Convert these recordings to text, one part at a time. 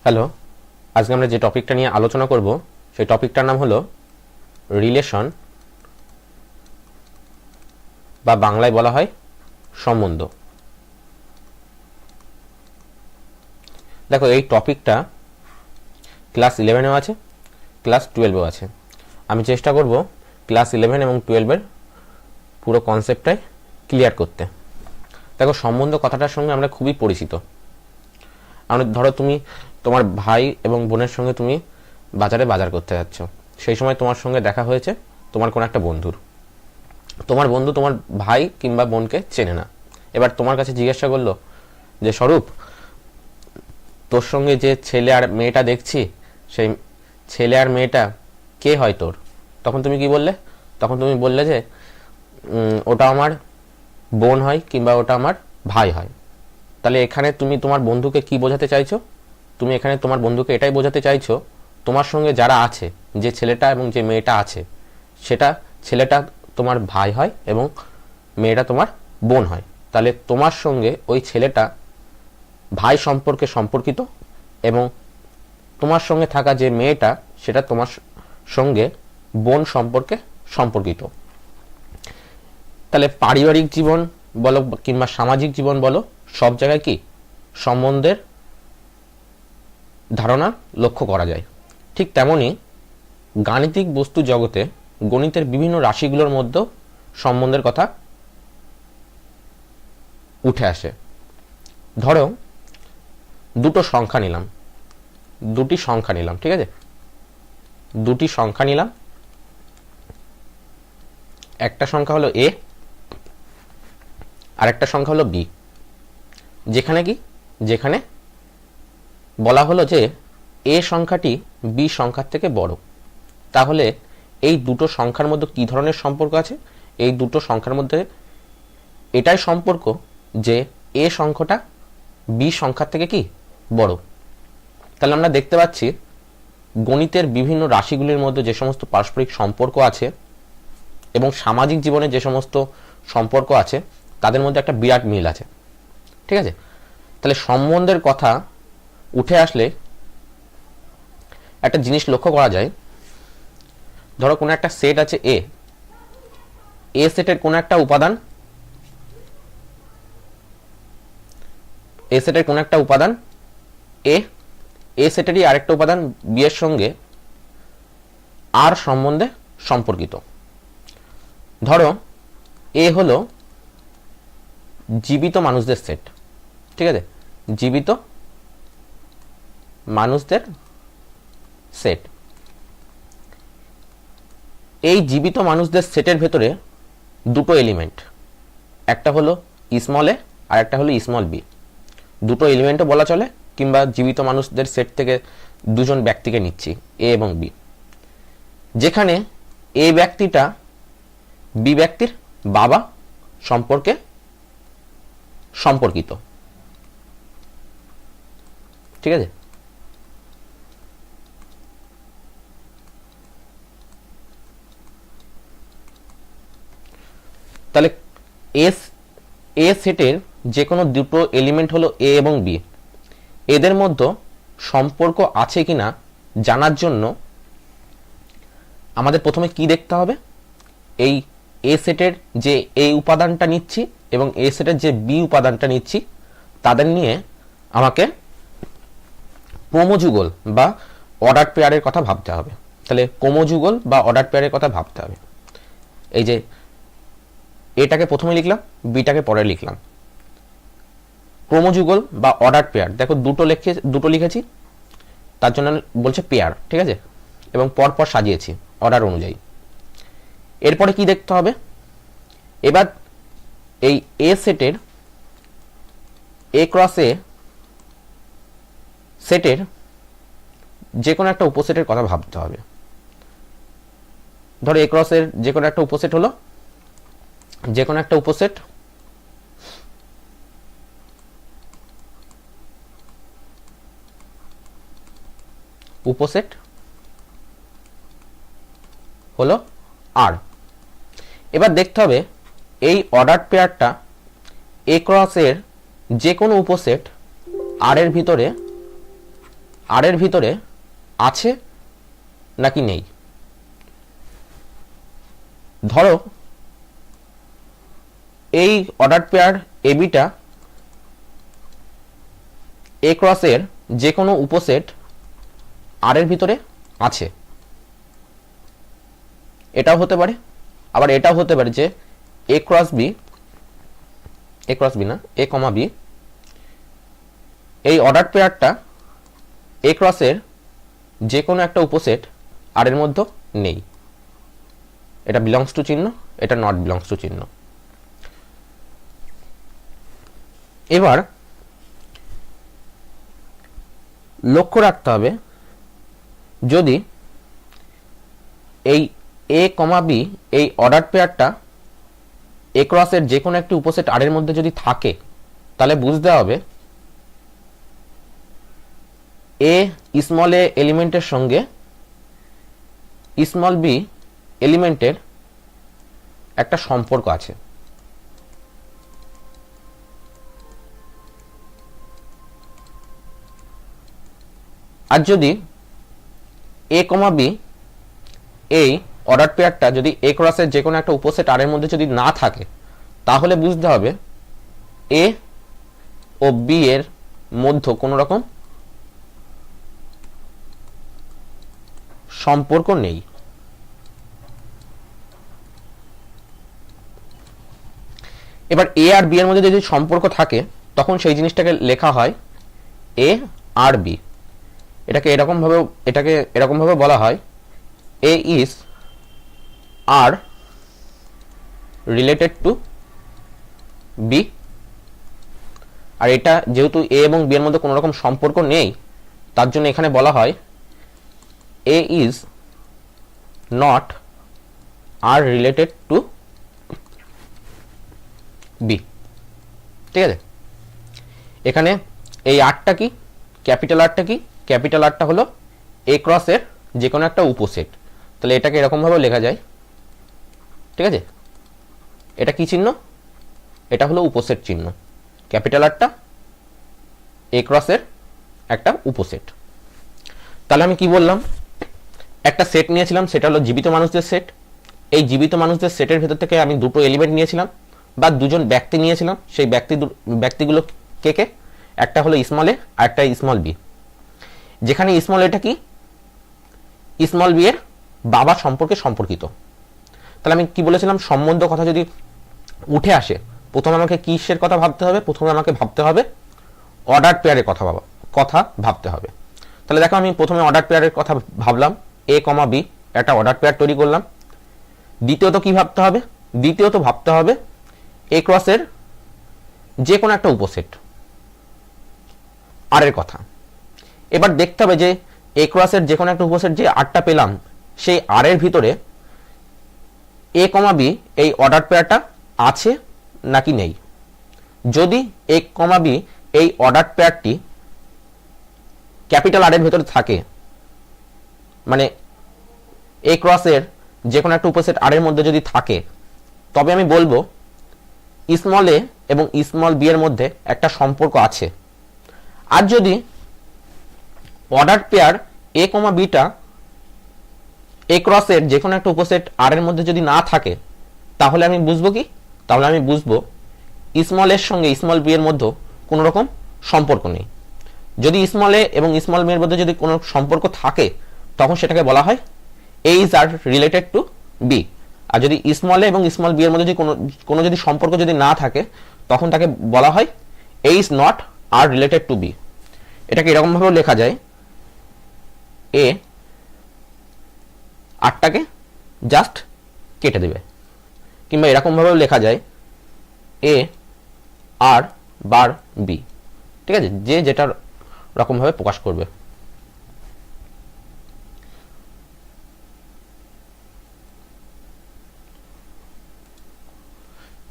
Hello, আজকে আমরা যে টপিকটা নিয়ে আলোচনা করব সেই টপিকটার নাম হলো রিলেশন, বা বাংলায় বলা হয় সম্বন্ধ। দেখো, এই টপিকটা ক্লাস 11এও আছে, ক্লাস 12এও আছে। আমি চেষ্টা করব ক্লাস 11 এবং 12-এর পুরো কনসেপ্টটাই ক্লিয়ার করতে। দেখো, সম্বন্ধ কথাটার সঙ্গে আমরা খুবই পরিচিত। আমরা ধরো তুমি তোমার ভাই এবং বোনের সঙ্গে তুমি বাজারে বাজার করতে যাচ্ছ, সেই সময় তোমার সঙ্গে দেখা হয়েছে তোমার কোনো একটা বন্ধুর। তোমার বন্ধু তোমার ভাই কিংবা বোনকে চেনে না। এবার তোমার কাছে জিজ্ঞাসা করলো যে স্বরূপ, তোর সঙ্গে যে ছেলে আর মেয়েটা দেখছি, সেই ছেলে আর মেয়েটা কে হয় তোর? তখন তুমি কি বললে? তখন তুমি বললে যে ওটা আমার বোন হয় কিংবা ওটা আমার ভাই হয়। তাহলে এখানে তুমি তোমার বন্ধুকে কি বোঝাতে চাইছো? তুমি এখানে তোমার বন্ধুকে এটাই বোঝাতে চাইছো, তোমার সঙ্গে যারা আছে, যে ছেলেটা এবং যে মেয়েটা আছে, সেটা ছেলেটা তোমার ভাই হয় এবং মেয়েটা তোমার বোন হয়। তাহলে তোমার সঙ্গে ওই ছেলেটা ভাই সম্পর্কে সম্পর্কিত এবং তোমার সঙ্গে থাকা যে মেয়েটা সেটা তোমার সঙ্গে বোন সম্পর্কে সম্পর্কিত। তাহলে পারিবারিক জীবন বলো কিংবা সামাজিক জীবন বলো, সব জায়গায় কি সম্বন্ধের ধারণা লক্ষ্য করা যায়। ঠিক তেমনি গাণিতিক বস্তু জগতে গণিতের বিভিন্ন রাশিগুলোর মধ্যেও সম্বন্ধের কথা উঠে আসে। ধরো দুটি সংখ্যা নিলাম, ঠিক আছে? দুটি সংখ্যা নিলাম, একটা সংখ্যা হলো এ আর একটা সংখ্যা হলো বি। যেখানে বলা হলো যে এ সংখ্যাটি বি সংখ্যার থেকে বড়। তাহলে এই দুটো সংখ্যার মধ্যে কি ধরনের সম্পর্ক আছে? এই দুটো সংখ্যার মধ্যে এটাই সম্পর্ক যে এ সংখ্যাটা বি সংখ্যার থেকে কি বড়। তাহলে আমরা দেখতে পাচ্ছি গণিতের বিভিন্ন রাশিগুলির মধ্যে যে সমস্ত পারস্পরিক সম্পর্ক আছে এবং সামাজিক জীবনে যে সমস্ত সম্পর্ক আছে, তাদের মধ্যে একটা বিরাট মিল আছে। ঠিক আছে? তাহলে সম্বন্ধের কথা উঠে আসলে একটা জিনিস লক্ষ্য করা যায়। ধরো কোনো একটা সেট আছে এ সেটের কোনো একটা উপাদান, এ সেটেরই আরেকটা উপাদান বি এর সঙ্গে আর সম্বন্ধে সম্পর্কিত। ধরো এ হলো জীবিত মানুষদের সেট, ঠিক আছে? জীবিত মানুষদের সেট। এই জীবিত মানুষদের সেটের ভেতরে দুটো এলিমেন্ট, একটা হলো স্মল এ আর একটা হলো স্মল বি। দুটো এলিমেন্টও বলা চলে, কিংবা জীবিত মানুষদের সেট থেকে দুজন ব্যক্তিকে নিচ্ছি, এ এবং বি, যেখানে এ ব্যক্তিটা বি ব্যক্তির বাবা সম্পর্কে সম্পর্কিত। ঠিক আছে? তাহলে এ সেটের যে কোনো দুটো এলিমেন্ট হলো এ এবং বি, এদের মধ্যে সম্পর্ক আছে কিনা জানার জন্য আমাদের প্রথমে কি দেখতে হবে? এই এ সেটের যে এ উপাদানটা নিচ্ছি এবং এ সেটের যে বি উপাদানটা নিচ্ছি, তাদের নিয়ে আমাকে ক্রমযুগল বা অর্ডার পেয়ারের কথা ভাবতে হবে। তাহলে ক্রমযুগল বা অর্ডার পেয়ারের কথা ভাবতে হবে। এই যে এটাকে প্রথমে লিখলাম, বিটাকে পরে লিখলাম। ক্রমযুগল বা অর্ডার পেয়ার, দেখো দুটো লিখেছি, তার জন্য বলছে পেয়ার, ঠিক আছে? এবং পরপর সাজিয়েছি অর্ডার অনুযায়ী। এরপরে কি দেখতে হবে? এবার এই এ সেটের এ ক্রস এ সেটের যে কোনো একটা উপসেটের কথা ভাবতে হবে। ধরো এ ক্রস এর যে কোনো একটা উপসেট হলো, যে কোনো একটা উপসেট হলো আর। এবার দেখতে হবে এই অর্ডার পেয়ারটা এ ক্রস এর যে কোনো উপসেট আর এর ভিতরে আর এর ভিতরে আছে নাকি নেই। ধরো এই অর্ডার পেয়ার এবিটা এ ক্রস এর যে কোনো উপসেট আর এর ভিতরে আছে, এটাও হতে পারে, আবার এটাও হতে পারে যে এ ক্রস বি না, এ কমা বি এই অর্ডার পেয়ারটা এ ক্রসের যে কোনো একটা উপসেট আর এর মধ্যে নেই, এটা বিলংস টু চিহ্ন, এটা নট বিলংস টু চিহ্ন। এবার লক্ষ্য রাখতে হবে, যদি এই এ কমা বি এই অর্ডার পেয়ারটা এ ক্রসের যে কোনো একটি উপসেট আর এর মধ্যে যদি থাকে, তাহলে বুঝতে হবে এ স্মল এ এলিমেন্টের সঙ্গে স্মল বি এলিমেন্টের একটা সম্পর্ক আছে। আর যদি এ কমা বি এই অর্ডার পেয়ারটা যদি এ ক্রসের যে কোনো একটা উপসেট আর এর মধ্যে যদি না থাকে, তাহলে বুঝতে হবে এ ও বি এর মধ্যে কোনো রকম সম্পর্ক নেই। এবার এ আর বি এর মধ্যে যদি সম্পর্ক থাকে, তখন সেই জিনিসটাকে লেখা হয় এ আর বি। এটাকে এরকম ভাবে বলা হয় A is R related to B. আর এটা যেহেতু এ এবং বি এর মধ্যে কোনো রকম সম্পর্ক নেই, তার জন্য এখানে বলা হয় A is not R related to B. ঠিক আছে, এখানে এই আরটা কি, ক্যাপিটাল আরটা কি, ক্যাপিটাল আরটা হলো এ ক্রস এর যে কোনো একটা উপসেট, তাহলে এটাকে এরকম ভাবে লেখা যায়। ঠিক আছে, এটা কি চিহ্ন, এটা হলো উপসেট চিহ্ন, ক্যাপিটাল আরটা এ ক্রস এর একটা উপসেট। তাহলে আমি কি বললাম, একটা সেট নিয়েছিলাম, সেটা হলো জীবিত মানুষদের সেট। এই জীবিত মানুষদের সেটের ভেতর থেকে আমি দুটো এলিমেন্ট নিয়েছিলাম বা দুজন ব্যক্তি নিয়েছিলাম। সেই ব্যক্তিগুলো কে কে, একটা হলো স্মল এ আর একটা স্মল বি। যেখানে স্মল এটা কি, স্মল বি এর বাবা সম্পর্কে সম্পর্কিত। তাহলে আমি কি বলেছিলাম, সম্বন্ধ কথা যদি উঠে আসে, প্রথমে আমাকে কিসের কথা ভাবতে হবে, প্রথমে আমাকে ভাবতে হবে অর্ডার পেয়ারের কথা ভাবতে হবে। তাহলে দেখো, আমি প্রথমে অর্ডার পেয়ারের কথা ভাবলাম, এ কমা বি একটা অর্ডার পেয়ার তৈরি করলাম। দ্বিতীয়ত কি ভাবতে হবে, দ্বিতীয়ত ভাবতে হবে এ ক্রসের যে কোনো একটা উপসেট আর এর কথা। এবার দেখতে হবে যে এ ক্রসের যে কোনো একটা উপসেট যে আরটা পেলাম, সেই আর এর ভিতরে এ কমা বি এই অর্ডার পেয়ারটা আছে নাকি নেই। যদি এ কমা বি এই অর্ডার পেয়ারটি ক্যাপিটাল আর এর ভিতরে থাকে, মানে এ ক্রসের যে কোনো একটা উপসেট আর এর মধ্যে যদি থাকে, তবে আমি বলবো স্মল এ এবং স্মল বি এর মধ্যে একটা সম্পর্ক আছে। আর যদি অর্ডার পেয়ার এ কমা বিটা এ ক্রসের যে কোনো একটা উপসেট আর এর মধ্যে যদি না থাকে, তাহলে আমি বুঝবো কি, তাহলে আমি বুঝবো স্মল এর সঙ্গে স্মল বি এর মধ্যে কোনো রকম সম্পর্ক নেই। যদি স্মল এ এবং স্মল বি এর মধ্যে যদি কোনো সম্পর্ক থাকে, তখন সেটাকে বলা হয় A is R related to B. আর যদি স্মল এ এবং স্মল বি এর মধ্যে যদি কোনো যদি সম্পর্ক যদি না থাকে, তখন তাকে বলা হয় A is not R related to B. এটাকে এরকম ভাবে লেখা যায়, এ আরটাকে জাস্ট কেটে দেবে, কিংবা এরকম ভাবেও লেখা যায় এ আর বার বি। ঠিক আছে, যে যেটা রকম ভাবে প্রকাশ করবে।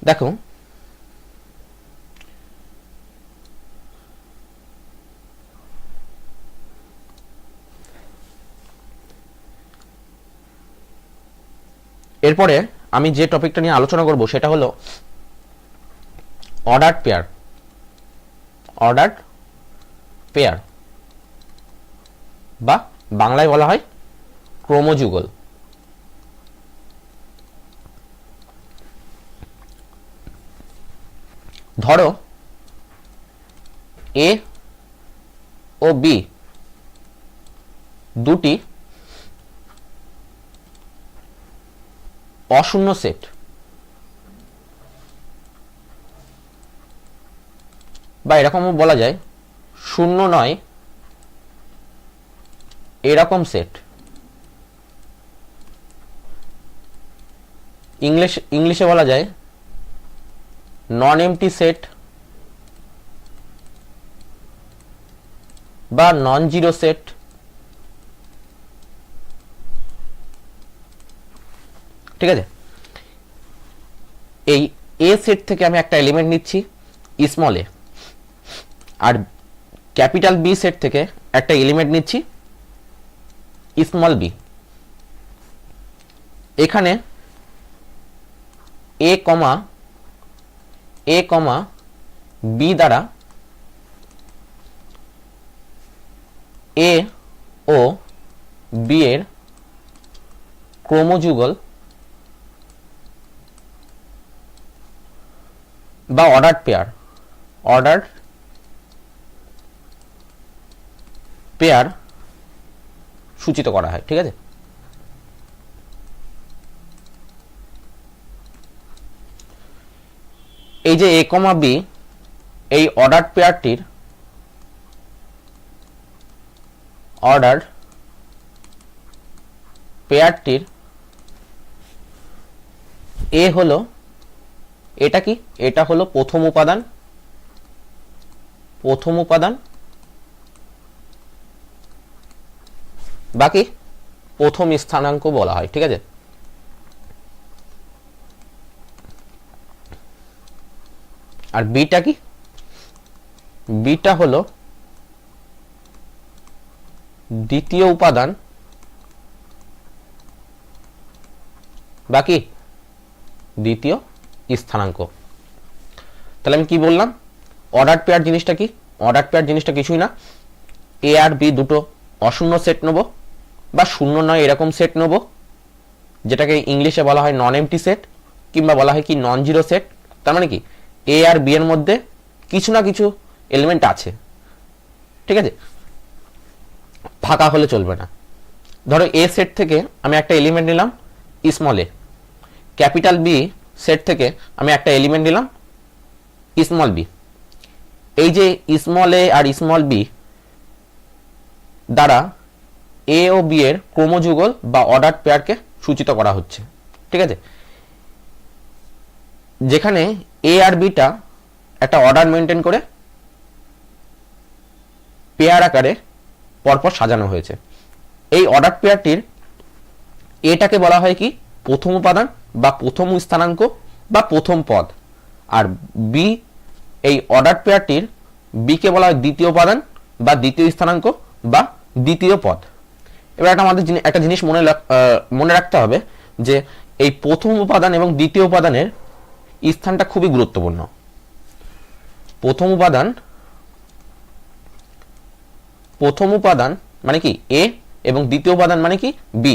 দেখো, এরপরে আমি যে টপিকটা নিয়ে আলোচনা করব সেটা হলো অর্ডার পেয়ার। বা বাংলায় বলা হয় ক্রোমোযুগল। ধরো এ ও বি দুটি অশূন্য সেট বা এরকমও বলা যায় শূন্য নয় এরকম সেট। ইংলিশে বলা যায় নন এমটি সেট বা নন জিরো সেট। ঠিক আছে, এই এ সেট থেকে আমি একটা এলিমেন্ট নিচ্ছি স্মল এ, আর ক্যাপিটাল বি সেট থেকে একটা এলিমেন্ট নিচ্ছি স্মল বি। এখানে এ কমা বি দ্বারা এ ও বি এর ক্রোমোযুগল বা অর্ডার পেয়ার সূচিত করা হয়। ঠিক আছে, এই যে এ কমা বি এই অর্ডার পেয়ারটির এ হলো, এটা কি, এটা হলো প্রথম উপাদান বাকি প্রথম স্থানাঙ্ক বলা হয়। ঠিক আছে, আর বিটা কি, বিটা হলো দ্বিতীয় উপাদান বাকি দ্বিতীয় স্থানাঙ্ক। তাহলে আমি কি বললাম, অর্ডার পেয়ার জিনিসটা কি, অর্ডার পেয়ার জিনিসটা কিছুই না, এ আর বি দুটো অশূন্য সেট নেব বা শূন্য নয় এরকম সেট নেব, যেটাকে ইংলিশে বলা হয় নন এমটি সেট কিংবা বলা হয় কি নন জিরো সেট। তার মানে কি এ আর বি এর মধ্যে কিছু না কিছু এলিমেন্ট আছে। ঠিক আছে, ফাঁকা হলে চলবে না। ধরো এ সেট থেকে আমি একটা এলিমেন্ট নিলাম স্মল এ, ক্যাপিটাল বি সেট থেকে আমি একটা এলিমেন্ট নিলাম স্মল বি। এই যে স্মল এ আর স্মল বি দ্বারা এ ও বি এর ক্রোমোযুগল বা অর্ডার পেয়ারকে সূচিত করা হচ্ছে। ঠিক আছে, যেখানে এ আর বিটা একটা অর্ডার মেনটেন করে পেয়ার আকারে পরপর সাজানো হয়েছে। এই অর্ডার পেয়ারটির এটাকে বলা হয় কি প্রথম উপাদান বা প্রথম স্থানাঙ্ক বা প্রথম পদ, আর বি এই অর্ডার পেয়ারটির বি কে বলা হয় দ্বিতীয় উপাদান বা দ্বিতীয় স্থানাঙ্ক বা দ্বিতীয় পদ। এবার আমাদের একটা জিনিস মনে রাখতে হবে যে এই প্রথম উপাদান এবং দ্বিতীয় উপাদানের স্থানটা খুবই গুরুত্বপূর্ণ। প্রথম উপাদান মানে কি এ এবং দ্বিতীয় উপাদান মানে কি বি।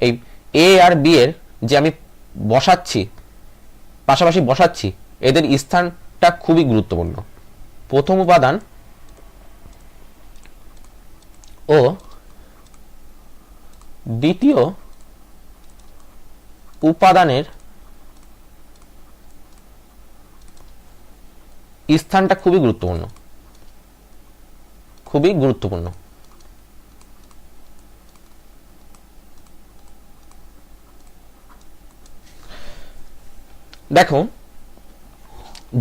এই এ আর বি এর যে আমি পাশাপাশি বসাচ্ছি এদের স্থানটা খুবই গুরুত্বপূর্ণ। প্রথম উপাদান ও দ্বিতীয় উপাদানের স্থানটা খুবই গুরুত্বপূর্ণ। দেখো,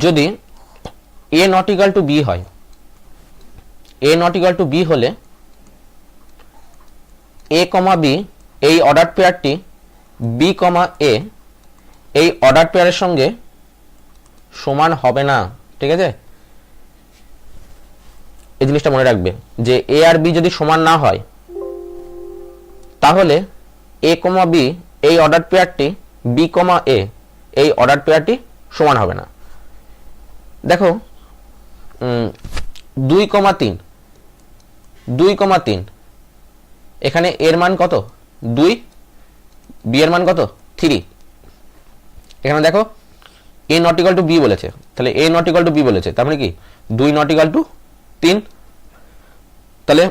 যদি এ নট ইকুয়াল টু বি হয়, এ নট ইকুয়াল টু বি হলে এ কমা বি এই অর্ডার পেয়ারটি বি কমা এ এই অর্ডার পেয়ারের সঙ্গে সমান হবে না। ঠিক আছে, এই জিনিসটা মনে রাখবে যে এ আর বি যদি সমান না হয় তাহলে এ কমা বি এই অর্ডার পেয়ারটি বি কমা এ এই অর্ডার পেয়ারটি সমান হবে না। দেখো 2,3 এখানে এর মান কত 2, বি এর মান কত 3। এখানে দেখো এ নট ইকুয়াল টু বি বলেছে, তাহলে এ নট ইকুয়াল টু বি বলেছে, তার মানে কি 2 নট ইকুয়াল টু 3। তাহলে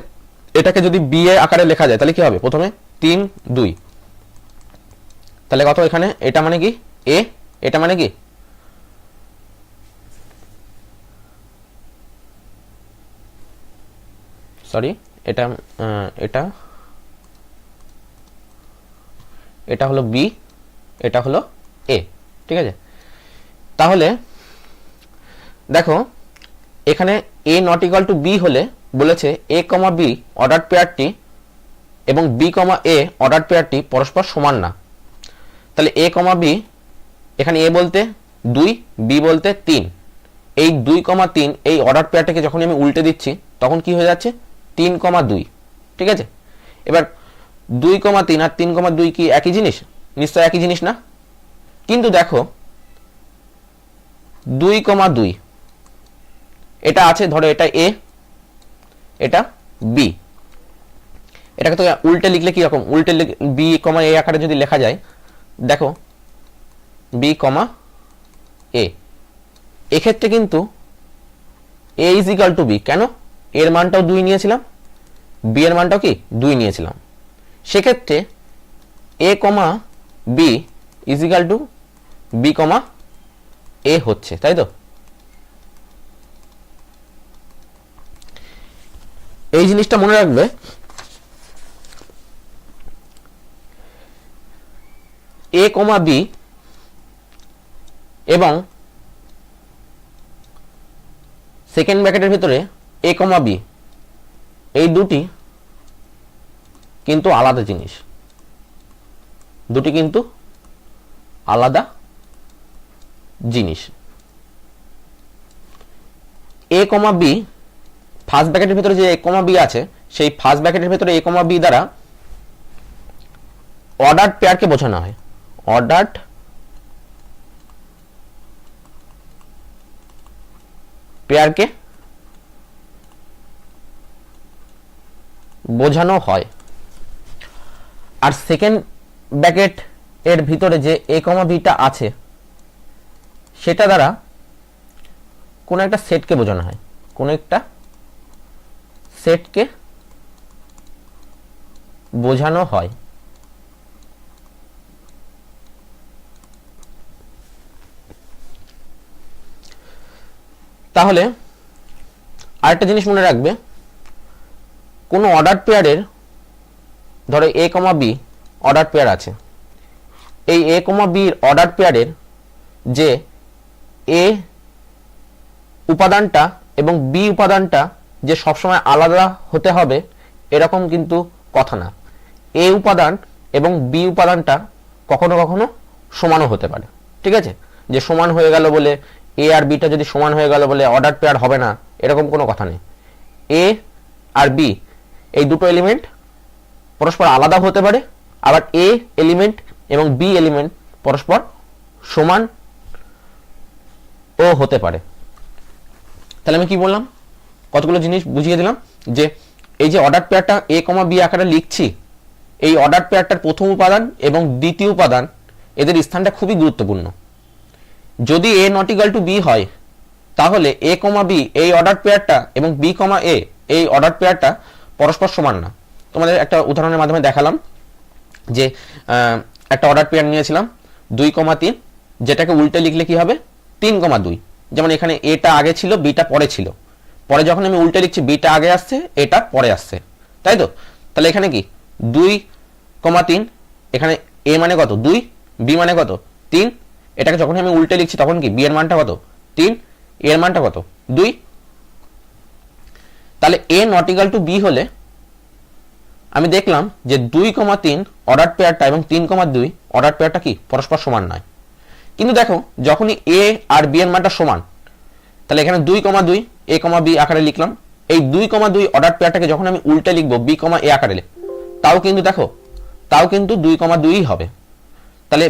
এটাকে যদি বি এ আকারে লেখা যায় তাহলে কি হবে, প্রথমে 3 2, তাহলে কত এখানে এটা মানে কি এ, এটা মানে কি সরি এটা এটা এটা হলো বি, এটা হলো এ, ঠিক আছে। তাহলে দেখো এখানে এ নট ইকুয়াল টু বি হলে বলেছে এ কমা বি অর্ডার পেয়ারটি এবং বি কমা এ অর্ডার পেয়ারটি পরস্পর সমান না। তাহলে এ কমা বি, এখানে এ বলতে 2, বি বলতে 3, এই 2,3 এই অর্ডার পেয়ারটাকে যখন আমি উল্টে দিচ্ছি তখন কি হয়ে যাচ্ছে 3,2, ঠিক আছে। এবার 2,3 আর 3,2 কি একই জিনিস? নিশ্চয় একই জিনিস না। কিন্তু দেখো 2,2 এটা আছে, ধরো এটা এ, এটা বি, এটাকে তো উল্টে লিখলে কি রকম, উল্টে বি কমা এ আকারে যদি লেখা যায়, দেখো বি কমা এ, এক্ষেত্রে কিন্তু এ ইজ ইকাল টু বি, কেন এর মানটাও 2 নিয়েছিলাম, বি এর মানটাও কি 2 নিয়েছিলাম, সেক্ষেত্রে A comma B is equal to B comma A হচ্ছে, তাই তো। এই জিনিসটা মনে রাখবে, এ কমা বি এবং সেকেন্ড ব্র্যাকেটের ভিতরে এ কমা বি, এই দুটি কিন্তু আলাদা জিনিস, দুটি কিন্তু আলাদা জিনিস। এ কমা বি ফার্স্ট ব্র্যাকেটের ভিতরে যে এ কমা বি আছে, সেই ফার্স্ট ব্র্যাকেটের ভিতরে এ কমা বি দ্বারা অর্ডার্ড পেয়ারকে বোঝানো হয়, অর্ডার্ড পেয়ারকে বোঝানো হয়। আর সেকেন্ড ব্র্যাকেট এর ভিতরে যে এ কমা বিটা আছে সেটা দ্বারা কোনো একটা সেটকে বোঝানো হয়, কোনো একটা সেটকে বোঝানো হয়। তাহলে আরেকটা জিনিস মনে রাখবে, কোনো অর্ডার পেয়ারের, ধরো এ কমা বি অর্ডার পেয়ার আছে, এই এ কমা বির অর্ডার পেয়ারের যে এ উপাদানটা এবং বি উপাদানটা যে সবসময় আলাদা হতে হবে এরকম কিন্তু কথা না। এ উপাদান এবং বি উপাদানটা কখনো কখনো সমানও হতে পারে, ঠিক আছে। যে সমান হয়ে গেল বলে এ আর বিটা যদি সমান হয়ে গেল বলে অর্ডার পেয়ার হবে না, এরকম কোনো কথা নেই। এ আর বি এই দুটো এলিমেন্ট পরস্পর আলাদা হতে পারে, আবার এ এলিমেন্ট এবং বি এলিমেন্ট পরস্পর সমান ও হতে পারে। তাহলে আমি কি বললাম, কতগুলো জিনিস বুঝিয়ে দিলাম, যে এই যে অর্ডার পেয়ারটা এ কমা বি আকারে লিখছি, এই অর্ডার পেয়ারটার প্রথম উপাদান এবং দ্বিতীয় উপাদান এদের স্থানটা খুবই গুরুত্বপূর্ণ। যদি এ নট ইকুয়াল টু বি হয় তাহলে এ কমা বি এই অর্ডার পেয়ারটা এবং বি কমা এ এই অর্ডার পেয়ারটা পরস্পর সমান না। তোমাদের একটা উদাহরণের মাধ্যমে দেখালাম যে একটা অর্ডার পেয়ার নিয়েছিলাম 2,3, যেটাকে উল্টে লিখলে কি হবে 3,2। যেমন এখানে এটা আগে ছিল, বিটা পরে ছিল, পরে যখন আমি উল্টে লিখছি বিটা আগে আসছে, এটা পরে আসছে, তাই তো। তাহলে এখানে কি 2,3, এখানে এ মানে কত 2, বি মানে কত 3, এটাকে যখন আমি উল্টে লিখছি তখন কি বি এর মানটা কত 3, এর মানটা কত 2। তাহলে এ নট ইকুয়াল টু বি হলে আমি দেখলাম যে 2,3 অর্ডার পেয়ারটা এবং 3,2 অর্ডার পেয়ারটা কি পরস্পর সমান নয়। কিন্তু দেখো যখনই এ আর বি এর মানটা সমান, তাহলে এখানে 2,2 এ কমা বি আকারে লিখলাম, এই 2,2 অর্ডার পেয়ারটাকে যখন আমি উল্টে লিখবো বি কমা এ আকারে, তাও কিন্তু দেখো তাও কিন্তু 2,2 হবে। তাহলে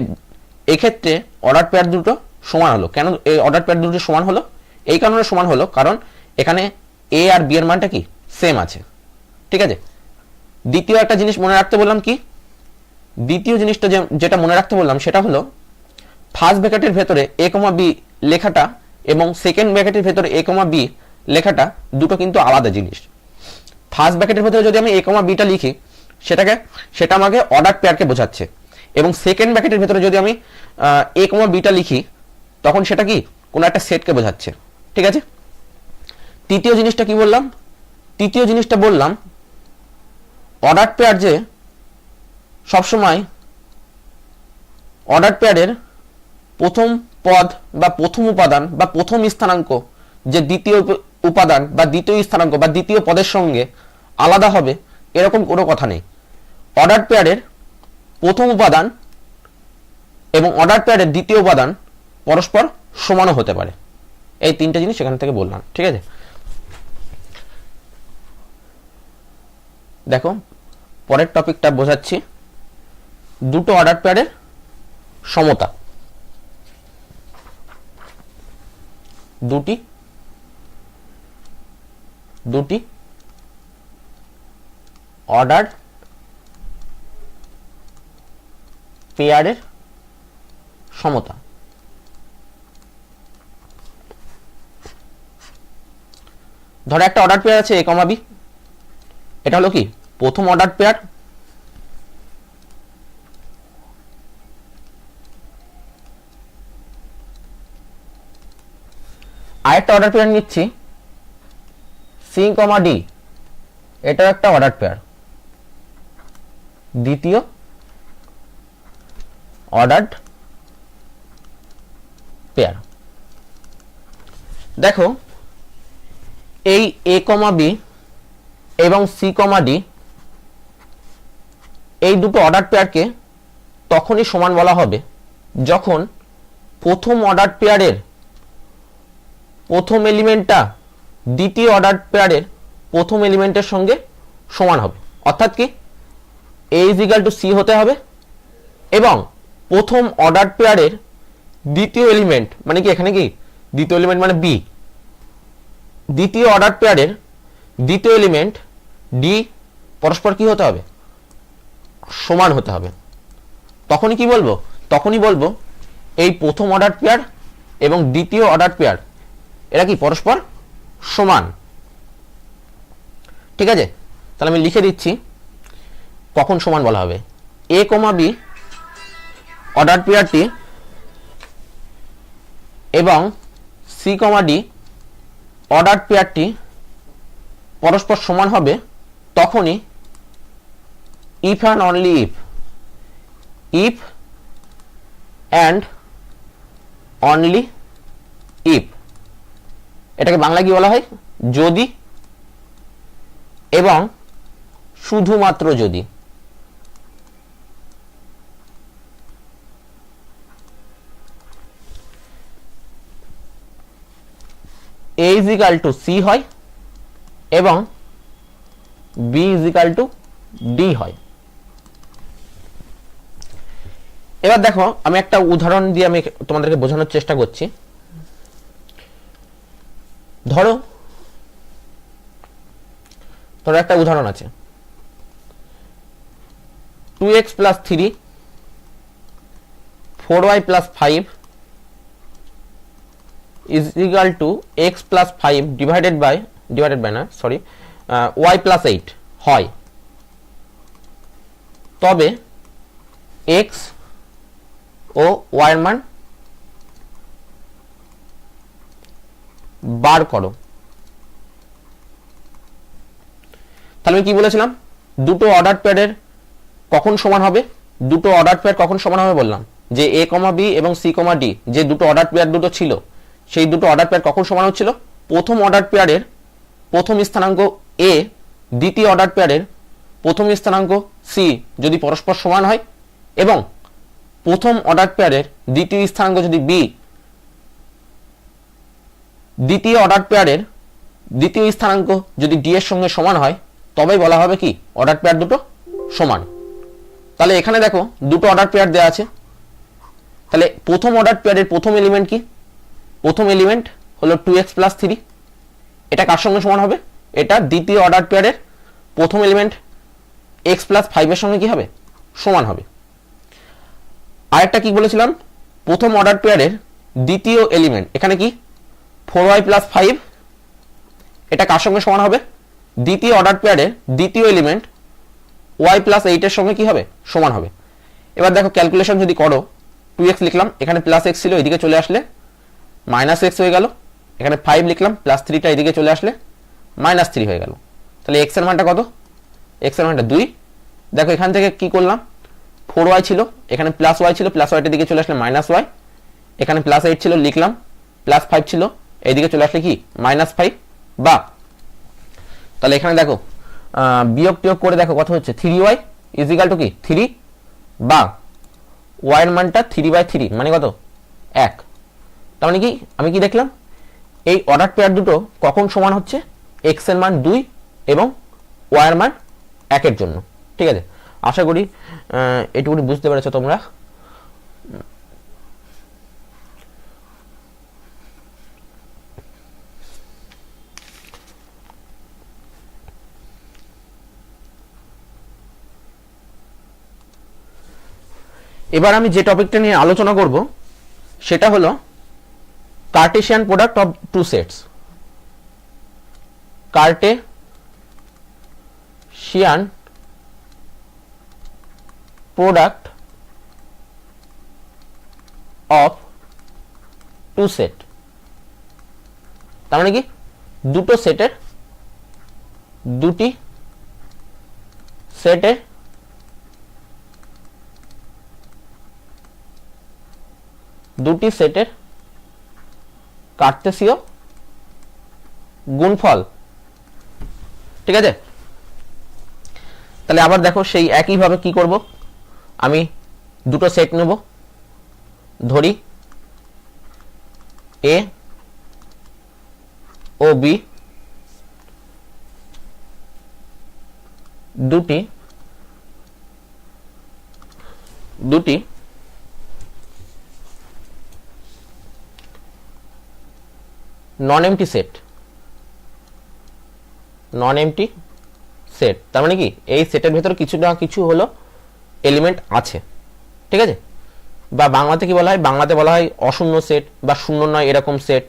এক্ষেত্রে অর্ডার পেয়ার দুটো সমান হলো। কেন এই অর্ডার পেয়ার দুটো সমান হলো? এই কারণে সমান হলো কারণ এখানে এ আর বি এর মানটা কি সেম আছে, ঠিক আছে। দ্বিতীয় একটা জিনিস মনে রাখতে বললাম কি, দ্বিতীয় জিনিসটা যেটা মনে রাখতে বললাম সেটা হলো ফার্স্ট ব্র্যাকেটের ভেতরে a, b লেখাটা এবং সেকেন্ড ব্র্যাকেটের ভেতরে a, b লেখাটা দুটো কিন্তু আলাদা জিনিস। ফার্স্ট ব্র্যাকেটের ভেতরে যদি আমি a, bটা লিখি সেটা আমাকে অর্ডার পেয়ারকে বোঝাচ্ছে, এবং সেকেন্ড ব্র্যাকেটের ভেতরে যদি আমি a, bটা লিখি তখন সেটা কি কোনো একটা সেটকে বোঝাচ্ছে। ঠিক আছে, তৃতীয় জিনিসটা কি বললাম, তৃতীয় জিনিসটা বললাম অর্ডার পেয়ার যে সবসময় অর্ডার পেয়ারের প্রথম পদ বা প্রথম উপাদান বা প্রথম স্থানাঙ্ক যে দ্বিতীয় উপাদান বা দ্বিতীয় স্থানাঙ্ক বা দ্বিতীয় পদের সঙ্গে আলাদা হবে এরকম কোনো কথা নেই। অর্ডার পেয়ারের প্রথম উপাদান এবং অর্ডার পেয়ারের দ্বিতীয় উপাদান পরস্পর সমানও হতে পারে। এই তিনটা জিনিস এখান থেকে বললাম। ঠিক আছে, দেখো পরের টপিকটা বোঝাচ্ছি, দুটো অর্ডার পেয়ারের সমতা। দুটি অর্ডার পেয়ারের সমতা। ধরো একটা অর্ডার পেয়ার আছে a, b, এটা হলো কি প্রথম অর্ডার পেয়ার, আরেকটা অর্ডার পেয়ার নিচ্ছি c, d, এটাও একটা অর্ডার পেয়ার, দ্বিতীয় অর্ডার পেয়ার। দেখো এই a, b এবং c, d এই দুটো অর্ডার পেয়ারকে তখনই সমান বলা হবে যখন প্রথম অর্ডার পেয়ারের প্রথম এলিমেন্টটা দ্বিতীয় অর্ডার পেয়ারের প্রথম এলিমেন্টের সঙ্গে সমান হবে। অর্থাৎ কি a = c হতে হবে এবং প্রথম অর্ডার পেয়ারের দ্বিতীয় এলিমেন্ট মানে কি এখানে কি দ্বিতীয় এলিমেন্ট মানে b, দ্বিতীয় অর্ডার পেয়ারের দ্বিতীয় এলিমেন্ট d পরস্পর কি হতে হবে সমান হতে হবে। তখনই কি বলবো, তখনই বলবো এই প্রথম অর্ডার পেয়ার এবং দ্বিতীয় অর্ডার পেয়ার এরা কি পরস্পর সমান। ঠিক আছে, তাহলে আমি লিখে দিচ্ছি কখন সমান বলা হবে। a, b অর্ডার পেয়ারটি এবং c, d অর্ডার পেয়ারটি পরস্পর সমান হবে তখনই if and only if and only if, এটাকে বাংলা কি বলা হয় যদি এবং শুধুমাত্র যদি। a = c হয় এবং b = d হয়। এবার দেখো আমি একটা উদাহরণ দিয়ে আমি তোমাদেরকে বোঝানোর চেষ্টা করছি। ধরো একটা উদাহরণ আছে 2x + 3 4y + 5 = x + 5 divided by y + 8 হয়, তবে x ও y এর মান বার করো। তাহলে আমি কি বলেছিলাম দুটো অর্ডার পেয়ারের কখন সমান হবে, দুটো অর্ডার পেয়ার কখন সমান হবে বললাম যে a, b এবং c, d যে দুটো অর্ডার পেয়ার দুটো ছিল সেই দুটো অর্ডার পেয়ার কখন সমান হচ্ছিল, প্রথম অর্ডার পেয়ারের প্রথম স্থানাঙ্ক a দ্বিতীয় অর্ডার পেয়ারের প্রথম স্থানাঙ্ক c যদি পরস্পর সমান হয় এবং প্রথম অর্ডার পেয়ারের দ্বিতীয় স্থানাঙ্ক যদি b দ্বিতীয় অর্ডার পেয়ারের দ্বিতীয় স্থানাঙ্ক যদি d এর সঙ্গে সমান হয় তবেই বলা হবে কি অর্ডার পেয়ার দুটো সমান। তাহলে এখানে দেখো দুটো অর্ডার পেয়ার দেওয়া আছে, তাহলে প্রথম অর্ডার পেয়ারের প্রথম এলিমেন্ট কি, প্রথম এলিমেন্ট হলো 2x + 3, এটা কার সঙ্গে সমান হবে, এটা দ্বিতীয় অর্ডার পেয়ারের প্রথম এলিমেন্ট এক্স প্লাস 5 এর সঙ্গে কি হবে, সমান হবে। আরেকটা কি বলেছিলাম, প্রথম অর্ডার পেয়ারের দ্বিতীয় এলিমেন্ট এখানে কি 4y প্লাস 5, এটা কার সঙ্গে সমান হবে, দ্বিতীয় অর্ডার পেয়ারের দ্বিতীয় এলিমেন্ট y প্লাস 8 এর সঙ্গে কি হবে, সমান হবে। এবার দেখো ক্যালকুলেশন যদি করো, 2x লিখলাম, এখানে প্লাস x ছিল, এদিকে চলে আসলে মাইনাস x হয়ে গেল, এখানে 5 লিখলাম, প্লাস 3টা এদিকে চলে আসলে মাইনাস 3 হয়ে গেল। তাহলে x এর মানটা কত, x এর মানটা 2। দেখো এখান থেকে কি করলাম, 4y ছিল, এখানে প্লাস y ছিল, প্লাস ওয়াইটার দিকে চলে আসলে মাইনাস y, এখানে প্লাস 8 ছিল লিখলাম, প্লাস 5 ছিল, এইদিকে চলে আসলে কি মাইনাস 5, বা তাহলে এখানে দেখো বিয়োগ টিয়োগ করে দেখো কত হচ্ছে, 3y ইজ ইকাল টু কি 3, বা y এর মানটা 3/3 মানে কত 1। তার মানে কি আমি কি দেখলাম, এই অর্ডার পেয়ার দুটো কখন সমান হচ্ছে, x এর মান 2 এবং y এর মান 1 এর জন্য। ঠিক আছে, আশা করি এটুকুনি বুঝতে পেরেছো তোমরা। এবার আমি যে টপিকটা নিয়ে আলোচনা করব সেটা হলো Cartesian product of two sets. Cartesian product of two set, তার মানে কি দুটো সেটের দুটি সেটের কার্টেসীয় গুণফল। ঠিক আছে, তাহলে আবার দেখো সেই একইভাবে কি করব, আমি দুটো সেট নেব, ধরি এ ও বি, দুটি নন এমটি সেট, তার মানে কি এই সেটের ভেতরে কিছু না কিছু হলো এলিমেন্ট আছে। ঠিক আছে, বা বাংলাতে কি বলা হয়, বাংলাতে বলা হয় অশূন্য সেট বা শূন্য নয় এরকম সেট,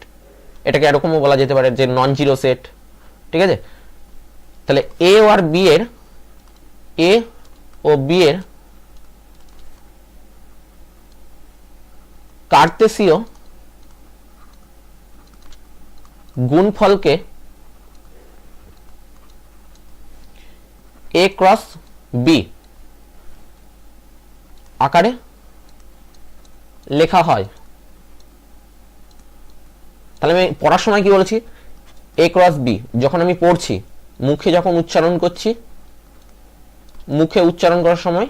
এটাকে এরকমও বলা যেতে পারে যে নন জিরো সেট। ঠিক আছে, তাহলে এ ও বি এর কার্টেসীয় গুণফলকে এ ক্রস বি আকারে লেখা হয়। তাহলে আমি পড়ার সময় কি বলেছি, এ ক্রস বি যখন আমি পড়ছি, মুখে যখন উচ্চারণ করছি, মুখে উচ্চারণ করার সময়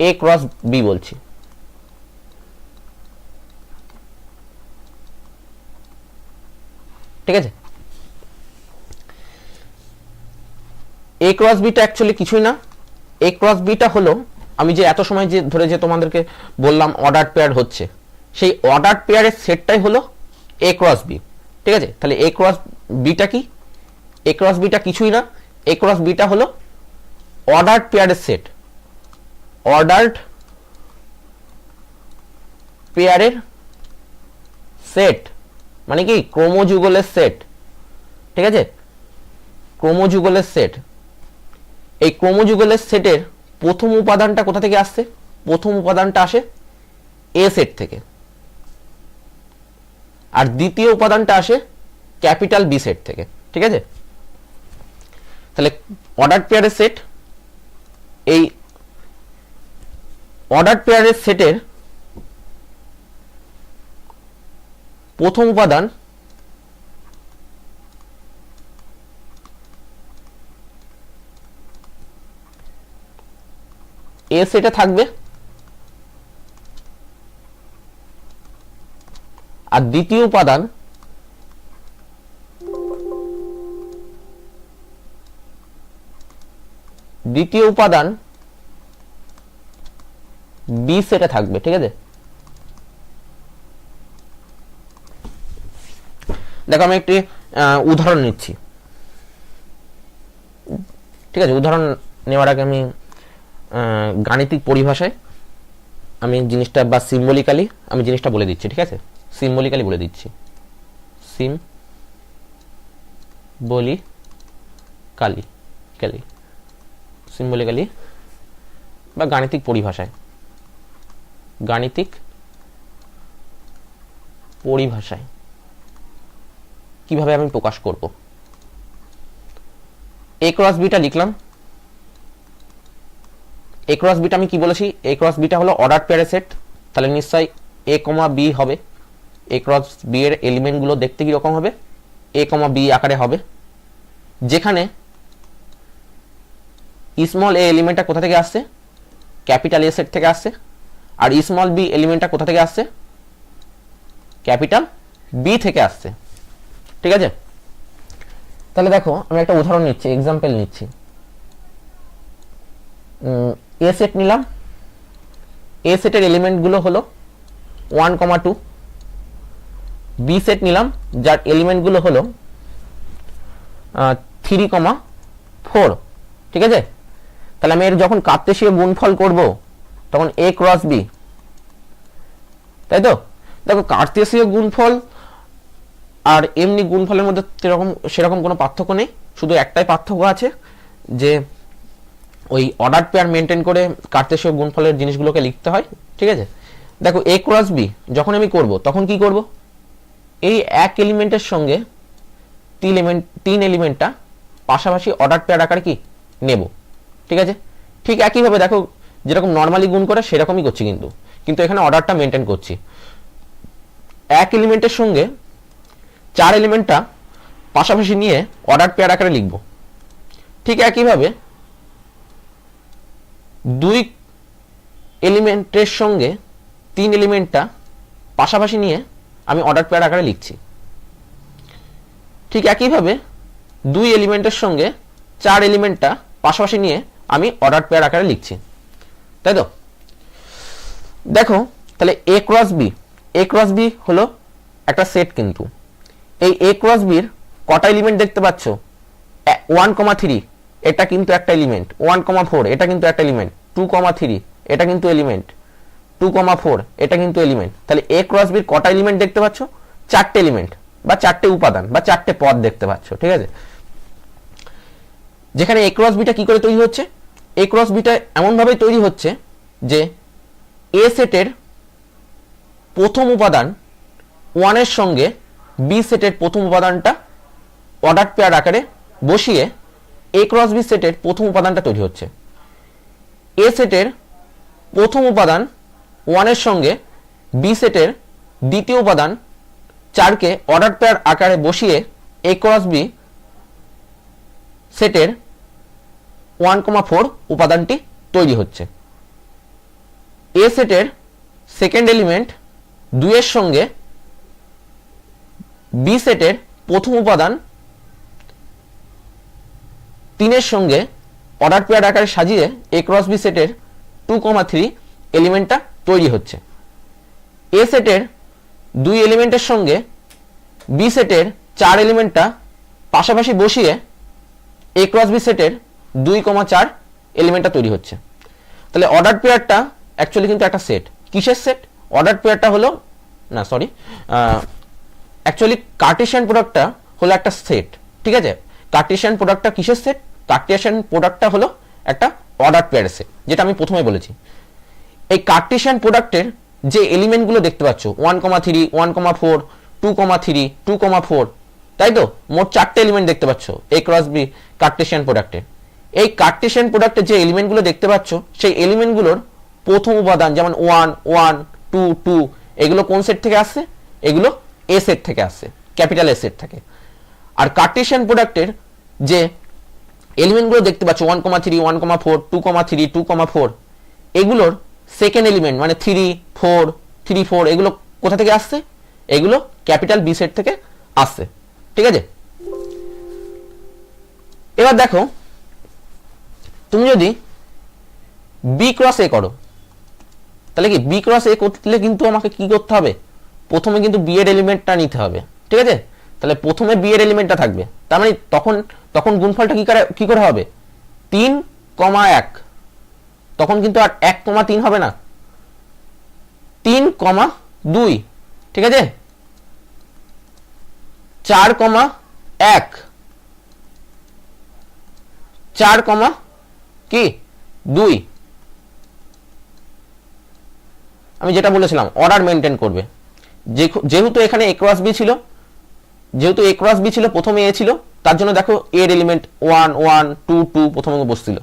এ ক্রস বি বলছি। ঠিক আছে, এ ক্রস বিটা অ্যাকচুয়ালি কিছুই না, এ ক্রস বিটা হলো আমি যে এত সময় যে ধরে যে তোমাদেরকে বললাম অর্ডার পেয়ার হচ্ছে, সেই অর্ডার পেয়ারের সেটটাই হলো এ ক্রস বি। ঠিক আছে, তাহলে এ ক্রস বিটা কি, এ ক্রস বিটা কিছুই না, এ ক্রস বিটা হলো অর্ডার্ড পেয়ারের সেট, অর্ডার্ড পেয়ারের সেট মানে কি ক্রমযুগলের সেট। ঠিক আছে, ক্রমযুগলের সেট, এই ক্রমযুগলের সেটের প্রথম উপাদানটা কোথা থেকে আসছে, প্রথম উপাদানটা আসে এ সেট থেকে, আর দ্বিতীয় উপাদানটা আসে ক্যাপিটাল বি সেট থেকে। ঠিক আছে, তাহলে অর্ডার পেয়ারের সেট, এই অর্ডার পেয়ারের সেটের প্রথম উপাদান এ সেটে থাকবে, আর দ্বিতীয় উপাদান বি সেটে থাকবে। ঠিক আছে, দেখো আমি একটি উদাহরণ নিচ্ছি, ঠিক আছে। উদাহরণ নেওয়ার আগে আমি গাণিতিক পরিভাষায় আমি জিনিসটা বা সিম্বলিক্যালি আমি জিনিসটা বলে দিচ্ছি, ঠিক আছে। সিম্বলিক্যালি বলে দিচ্ছি, সিম্বলিক্যালি বা গাণিতিক পরিভাষায় কিভাবে আমি প্রকাশ করব। এ ক্রস বিটা লিখলাম। এ ক্রস বিটা আমি কি বলেছি, এ ক্রস বিটা হলো অর্ডার পেয়ারের সেট, তাহলে নিশ্চয়ই এ কমা বি হবে। এ ক্রস বি এর এলিমেন্টগুলো দেখতে কিরকম হবে, এ কমা বি আকারে হবে, যেখানে স্মল এ এলিমেন্টটা কোথা থেকে আসছে, ক্যাপিটাল এ সেট থেকে আসছে, আর স্মল বি এলিমেন্টটা কোথা থেকে আসছে, ক্যাপিটাল বি থেকে আসছে, ঠিক আছে। তাহলে দেখো আমি একটা উদাহরণ নিচ্ছি, এক্সাম্পল নিচ্ছি। এ সেট নিলাম, এ সেটের এলিমেন্টগুলো হলো 1, 2। বি সেট নিলাম যার এলিমেন্টগুলো হলো 3, 4, ঠিক আছে। তাহলে আমি এর যখন কার্তেশীয় গুণফল করব তখন এ ক্রস বি, তাই তো। দেখো কার্তেশীয় গুণফল আর এমনি গুণফলের মধ্যে সেরকম কোনো পার্থক্য নেই, শুধু একটাই পার্থক্য আছে যে ওই অর্ডার পেয়ার মেনটেন করে কার্তেশীয় গুণফলের জিনিসগুলোকে লিখতে হয়, ঠিক আছে। দেখো এ ক্রস বি যখন আমি করব তখন কি করব, এই এক এলিমেন্টের সঙ্গে তিন এলিমেন্টটা পাশাপাশি অর্ডার পেয়ার আকারে কি নেব, ঠিক আছে। ঠিক একইভাবে দেখো যেরকম নর্মালি গুণ করে সেরকমই করছি, কিন্তু এখানে অর্ডারটা মেনটেন করছি। এক এলিমেন্টের সঙ্গে 4 এলিমেন্টটা পাশাপাশি নিয়ে অর্ডার পেয়ার আকারে লিখব। ঠিক একইভাবে 2 এলিমেন্টের সঙ্গে 3 এলিমেন্টটা পাশাপাশি নিয়ে আমি অর্ডার পেয়ার আকারে লিখছি। ঠিক একইভাবে 2 এলিমেন্টের সঙ্গে 4 এলিমেন্টটা পাশাপাশি নিয়ে আমি অর্ডার পেয়ার আকারে লিখছি, তাই তো। দেখো তাহলে এ ক্রস বি হলো একটা সেট, কিন্তু এই এ ক্রস বির কটা এলিমেন্ট দেখতে পাচ্ছ, 1, 3 এটা কিন্তু একটা এলিমেন্ট, 1, 4 এটা কিন্তু একটা এলিমেন্ট, 2, 3 এটা কিন্তু এলিমেন্ট, 2, 4 এটা কিন্তু এলিমেন্ট। তাহলে এ ক্রস বির কটা এলিমেন্ট দেখতে পাচ্ছ, 4টে এলিমেন্ট বা 4টে উপাদান বা 4টে পদ দেখতে পাচ্ছ, ঠিক আছে। যেখানে এ ক্রস বিটা কি করে তৈরি হচ্ছে, এ ক্রস বিটা এমনভাবে তৈরি হচ্ছে যে এ সেটের প্রথম উপাদান 1 এর সঙ্গে বি সেটের প্রথম উপাদানটা অর্ডার পেয়ার আকারে বসিয়ে এ ক্রস বি সেটের প্রথম উপাদানটা তৈরি হচ্ছে। এ সেটের প্রথম উপাদান 1 এর সঙ্গে বি সেটের দ্বিতীয় উপাদান 4কে অর্ডার পেয়ার আকারে বসিয়ে এ ক্রস বি সেটের 1, 4 উপাদানটি তৈরি হচ্ছে। এ সেটের সেকেন্ড এলিমেন্ট 2 এর সঙ্গে বি সেটের প্রথম উপাদান 3 এর সঙ্গে অর্ডার পেয়ার আকারে সাজিয়ে এ ক্রস বি সেটের 2, 3 এলিমেন্টটা তৈরি হচ্ছে। এ সেটের 2 এলিমেন্টের সঙ্গে বি সেটের 4 এলিমেন্টটা পাশাপাশি বসিয়ে এ ক্রস বি সেটের 2, 4 এলিমেন্টটা তৈরি হচ্ছে। তাহলে অর্ডার পেয়ারটা অ্যাকচুয়ালি কিন্তু একটা সেট। কিসের সেট? অর্ডার পেয়ারটা হলো অ্যাকচুয়ালি কার্টেশিয়ান প্রোডাক্টটা হলো একটা সেট, ঠিক আছে। কার্টেশিয়ান প্রোডাক্টটা কিসের সেট? কার্টেশিয়ান প্রোডাক্টটা হলো একটা অর্ডার পেয়ারের সেট, যেটা আমি প্রথমে বলেছি। এই কার্টেশিয়ান প্রোডাক্টের যে এলিমেন্টগুলো দেখতে পাচ্ছ 1, 3, 1, 4, 2, 3, 2, 4, তাই তো মোট 4টে এলিমেন্ট দেখতে পাচ্ছ এ ক্রস বি কার্টেশিয়ান প্রোডাক্টের। এই কার্টেশিয়ান প্রোডাক্টের যে এলিমেন্টগুলো দেখতে পাচ্ছ সেই এলিমেন্টগুলোর প্রথম উপাদান যেমন 1, 1, 2, 2 এগুলো কোন সেট থেকে আসছে? এগুলো এ সেট থেকে আসছে, ক্যাপিটাল এ সেট থেকে। আর কার্টেশিয়ান প্রোডাক্টের যে এলিমেন্টগুলো দেখতে পাচ্ছ 1, 3, 1, 4, 2, 3, 2, 4 এগুলোর সেকেন্ড এলিমেন্ট মানে 3, 4, 3, 4 এগুলো কোথা থেকে আসছে? এগুলো ক্যাপিটাল বি সেট থেকে আসছে, ঠিক আছে। এবার দেখো তুমি যদি বি ক্রস এ করো তাহলে কি বি ক্রস এ করলে কিন্তু আমাকে কি করতে হবে? প্রথমে কিন্তু বি এর এলিমেন্টটা নিতে হবে, ঠিক আছে। তাহলে প্রথমে বি এর এলিমেন্টটা থাকবে, তার মানে তখন তখন গুণফলটা কি করে হবে 3,1, তখন কিন্তু আর 1,3 হবে না, 3,2, ঠিক আছে, 4,1, 4,2, আমি যেটা বলেছিলাম অর্ডার মেনটেন করবে। যেহেতু এখানে এ ক্রস বি ছিল, যেহেতু এ ক্রস বি ছিল, প্রথমে এ ছিল, তার জন্য দেখো এর এলিমেন্ট 1 1 2 2 প্রথমে বসছিল,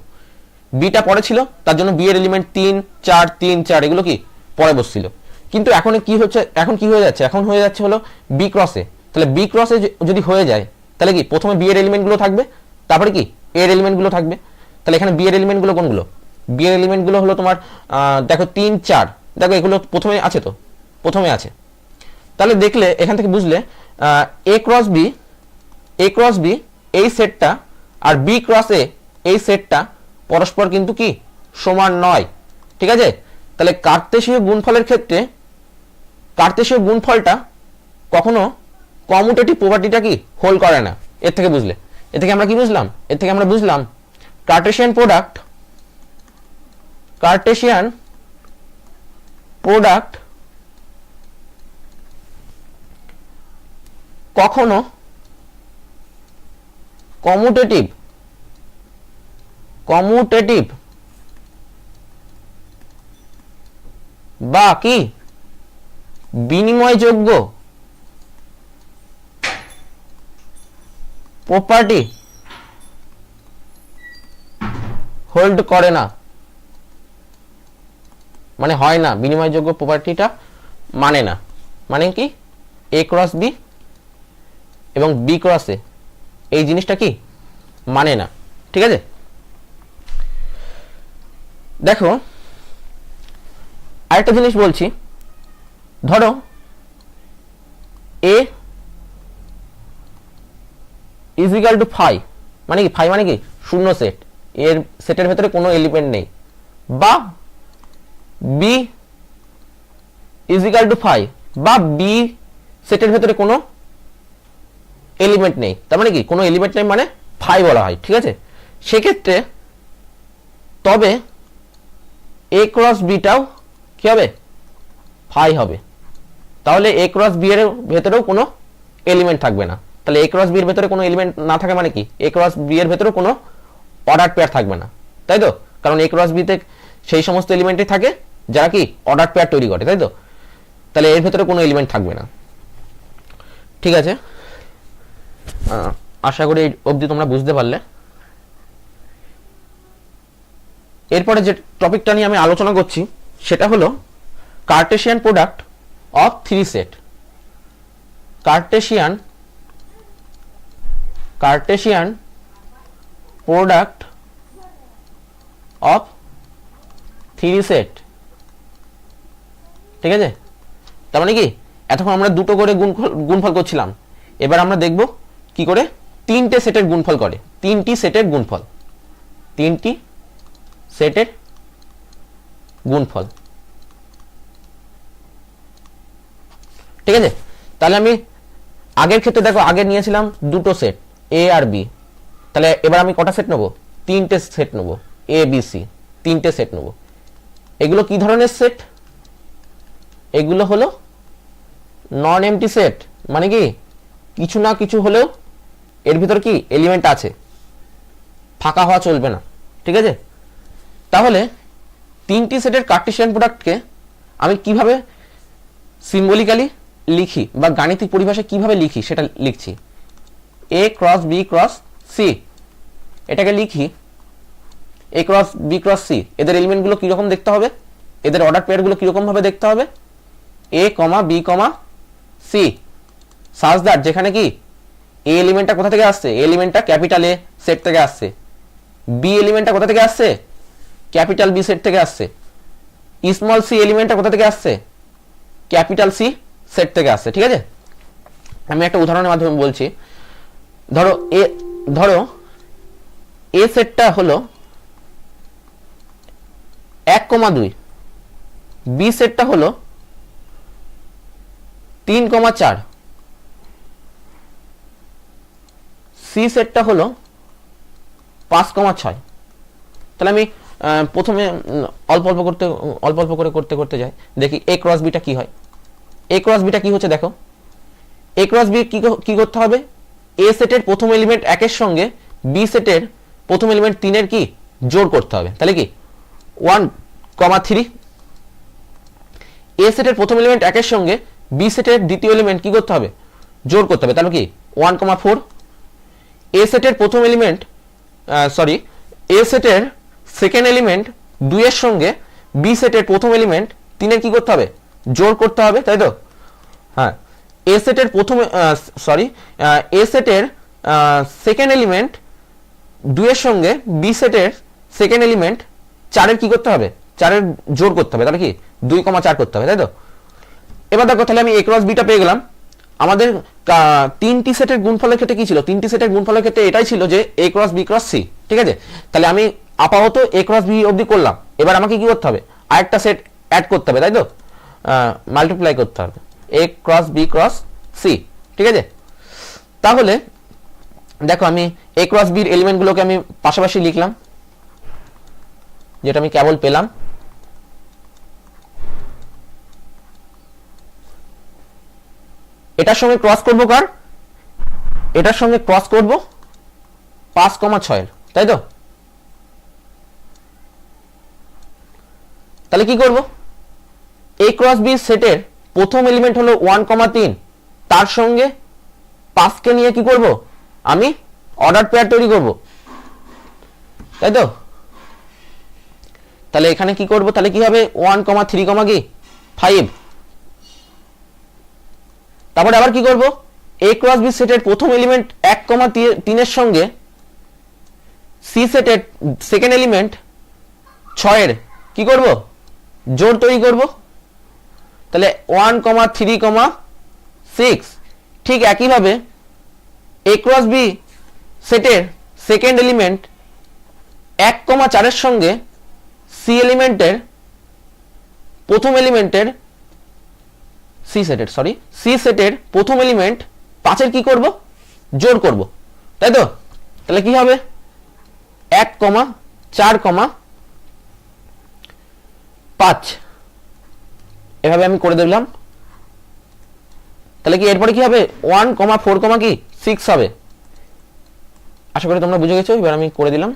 বিটা পরে ছিল, তার জন্য বি এর এলিমেন্ট 3 4 3 4 এগুলো কি পরে বসছিল। কিন্তু এখন কি হচ্ছে, এখন কি হয়ে যাচ্ছে, এখন হয়ে যাচ্ছে হলো বি ক্রসে। তাহলে বি ক্রসে যদি হয়ে যায় তাহলে কি প্রথমে বি এর এলিমেন্টগুলো থাকবে, তারপরে কি এর এলিমেন্টগুলো থাকবে। তাহলে এখানে বি এর এলিমেন্টগুলো কোনগুলো, বি এর এলিমেন্টগুলো হলো তোমার দেখো 3 4, দেখো এগুলো প্রথমে আছে, তো প্রথমে আছে। তাহলে দেখলে এখান থেকে বুঝলে এ ক্রস বি এই সেটটা আর বি ক্রস এ এই সেটটা পরস্পর কিন্তু কি সমান নয়, ঠিক আছে। তাহলে কার্তেশীয় গুণফলের ক্ষেত্রে কার্তেশীয় গুণফলটা কখনো কমিউটেটিভ প্রপার্টিটা কি হোল্ড করে না। এর থেকে বুঝলে, এর থেকে আমরা কি বুঝলাম, এর থেকে আমরা বুঝলাম কার্টেশিয়ান প্রোডাক্ট কখনো কমিউটেটিভ বা কি বিনিময়যোগ্য প্রপার্টি হোল্ড করে না, মানে হয় না, বিনিময়যোগ্য প্রপার্টিটা মানে না। মানে কি এ ক্রস বি এবং বি ক্রস এ এই জিনিসটা কি মানে না, ঠিক আছে। দেখো আরেকটা জিনিস বলছি, ধরো এ ইজ ইকুয়াল টু ফাই, মানে কি ফাই মানে কি শূন্য সেট, এর সেটের ভেতরে কোনো এলিমেন্ট নেই, বা B is equal to phi, বা বি সেটের ভেতরে কোনো এলিমেন্ট নেই, তার মানে কি কোনো এলিমেন্ট নেই মানে ফাই বলা হয়, ঠিক আছে। সেক্ষেত্রে তবে এ ক্রস বিটাও কি হবে ফাই হবে, তাহলে এ ক্রস বি এর ভেতরেও কোনো এলিমেন্ট থাকবে না। তাহলে এ ক্রস বি এর ভেতরে কোনো এলিমেন্ট না থাকে মানে কি এ ক্রস বি এর ভেতরেও কোনো অর্ডার পেয়ার থাকবে না, তাই তো, কারণ এ ক্রস বি তে সেই সমস্ত এলিমেন্টই থাকে যারা কি অর্ডার পেয়ার তৈরি করে, তাই তো। তাহলে এর ভেতরে কোনো এলিমেন্ট থাকবে না, ঠিক আছে। আশা করি এই অবধি তোমরা বুঝতে পারলে। এরপরে যে টপিকটা নিয়ে আমি আলোচনা করছি সেটা হলো Cartesian product of three set. Kardashian product of three set, ঠিক আছে। তার মানে কি এতক্ষণ আমরা দুটো করে গুণফল করছিলাম, এবার আমরা দেখব কি করে তিনটে সেটের গুণফল করে, তিনটি সেটের গুণফল, ঠিক আছে। তাহলে আমি আগের ক্ষেত্রে দেখো আগে নিয়েছিলাম দুটো সেট এ আর বি, তাহলে এবার আমি কটা সেট নেবো, তিনটে সেট নেবো, এ বি সি তিনটে সেট নেবো। এগুলো কি ধরনের সেট, এগুলো হলো নন এমটি সেট, মানে কি কিছু না কিছু হলেও এর ভিতর কি এলিমেন্ট আছে, ফাঁকা হওয়া চলবে না, ঠিক আছে। তাহলে তিনটি সেটের কার্টেশিয়ান প্রোডাক্টকে আমি কিভাবে সিম্বলিক্যালি লিখি বা গাণিতিক পরিভাষায় কিভাবে লিখি সেটা লিখছি। এ ক্রস বি ক্রস সি, এটাকে লিখি এ ক্রস বি ক্রস সি। এদের এলিমেন্টগুলো কিরকম দেখতে হবে, এদের অর্ডার পেয়ারগুলো কিরকম ভাবে দেখতে হবে, A comma B comma C such that যেখানে কি এ এলিমেন্টটা কোথা থেকে আসছে, এ এলিমেন্টটা ক্যাপিটাল এ সেট থেকে আসছে, বি এলিমেন্টটা কোথা থেকে আসছে ক্যাপিটাল বি সেট থেকে আসছে, স্মল সি এলিমেন্টটা কোথা থেকে আসছে ক্যাপিটাল সি সেট থেকে আসছে, ঠিক আছে। আমি একটা উদাহরণের মাধ্যমে বলছি। ধরো এ সেটটা হলো 1,2, বি সেটটা হলো 3,4, সি সেটটা হলো 5,6। তাহলে আমি প্রথমে অল্প অল্প করে করতে যাই, দেখি এ ক্রস বিটা কি হয়। এ ক্রস বিটা কি হচ্ছে দেখো, এ ক্রস বি কি করতে হবে, এ সেটের প্রথম এলিমেন্ট 1 এর সঙ্গে বি সেটের প্রথম এলিমেন্ট 3 এর কি জোড় করতে হবে। তাহলে কি 1,3, এ সেটের প্রথম এলিমেন্ট 1 এর সঙ্গে বি সেটের দ্বিতীয় এলিমেন্ট কি করতে হবে, জোড় করতে হবে। তাহলে কি 1,4, এ সেটের প্রথম এলিমেন্ট এ সেটের সেকেন্ড এলিমেন্ট 2 এর সঙ্গে বি সেটের প্রথম এলিমেন্ট 3 এর কি করতে হবে, জোড় করতে হবে, তাই তো? হ্যাঁ, এ সেটের এ সেটের সেকেন্ড এলিমেন্ট 2 এর সঙ্গে বি সেটের সেকেন্ড এলিমেন্ট 4 এর কি করতে হবে, 4 এর জোড় করতে হবে। তাহলে কি 2,4 করতে হবে, তাই তো? এবার দেখো, তাহলে আমি এ ক্রস বিটা পেয়ে গেলাম। আমাদের 3টি সেটের গুণফলের ক্ষেত্রে কি ছিল, 3টি সেটের গুণফলের ক্ষেত্রে এটাই ছিল যে এ ক্রস বি ক্রস সি, ঠিক আছে? তাহলে আমি আপাতত এ ক্রস বি অবধি করলাম। এবার আমাকে কি করতে হবে, আরেকটা সেট অ্যাড করতে হবে, তাই তো? মাল্টিপ্লাই করতে হবে, এ ক্রস বি ক্রস সি, ঠিক আছে? তাহলে দেখো, আমি এ ক্রস বির এলিমেন্টগুলোকে আমি পাশাপাশি লিখলাম, যেটা আমি কেবল পেলাম। এটার সঙ্গে ক্রস করব কার, এটার সঙ্গে ক্রস করব 5,6, তাই তো? তাহলে কি করব, এ ক্রস বি সেটের প্রথম এলিমেন্ট হলো 1,3, তার সঙ্গে 5 কে নিয়ে কি করব, আমি অর্ডার পেয়ার তৈরি করব, তাই তো? তাহলে এখানে কি করব, তাহলে কি হবে 1,3, কি 5। তারপরে আবার কি করব, এ ক্রস বি সেটের প্রথম এলিমেন্ট 1,3 এর সঙ্গে সি সেটের সেকেন্ড এলিমেন্ট 6 এর কি করব, জোড় তৈরি করব। তাহলে 1,3,6। ঠিক একইভাবে এ ক্রস বি সেটের সেকেন্ড এলিমেন্ট 1,4 এর সঙ্গে সি এলিমেন্টের প্রথম এলিমেন্টের সি সেটের প্রথম এলিমেন্ট 5 এর কি করব, জোড় করব, তাই তো? তাহলে কি হবে 1,4,5, এভাবে আমি করে দিলাম। তাহলে কি এরপরে কি হবে 1,4, কি 6 হবে। আশা করি তোমরা বুঝে গেছো। এবার আমি করে দিলাম।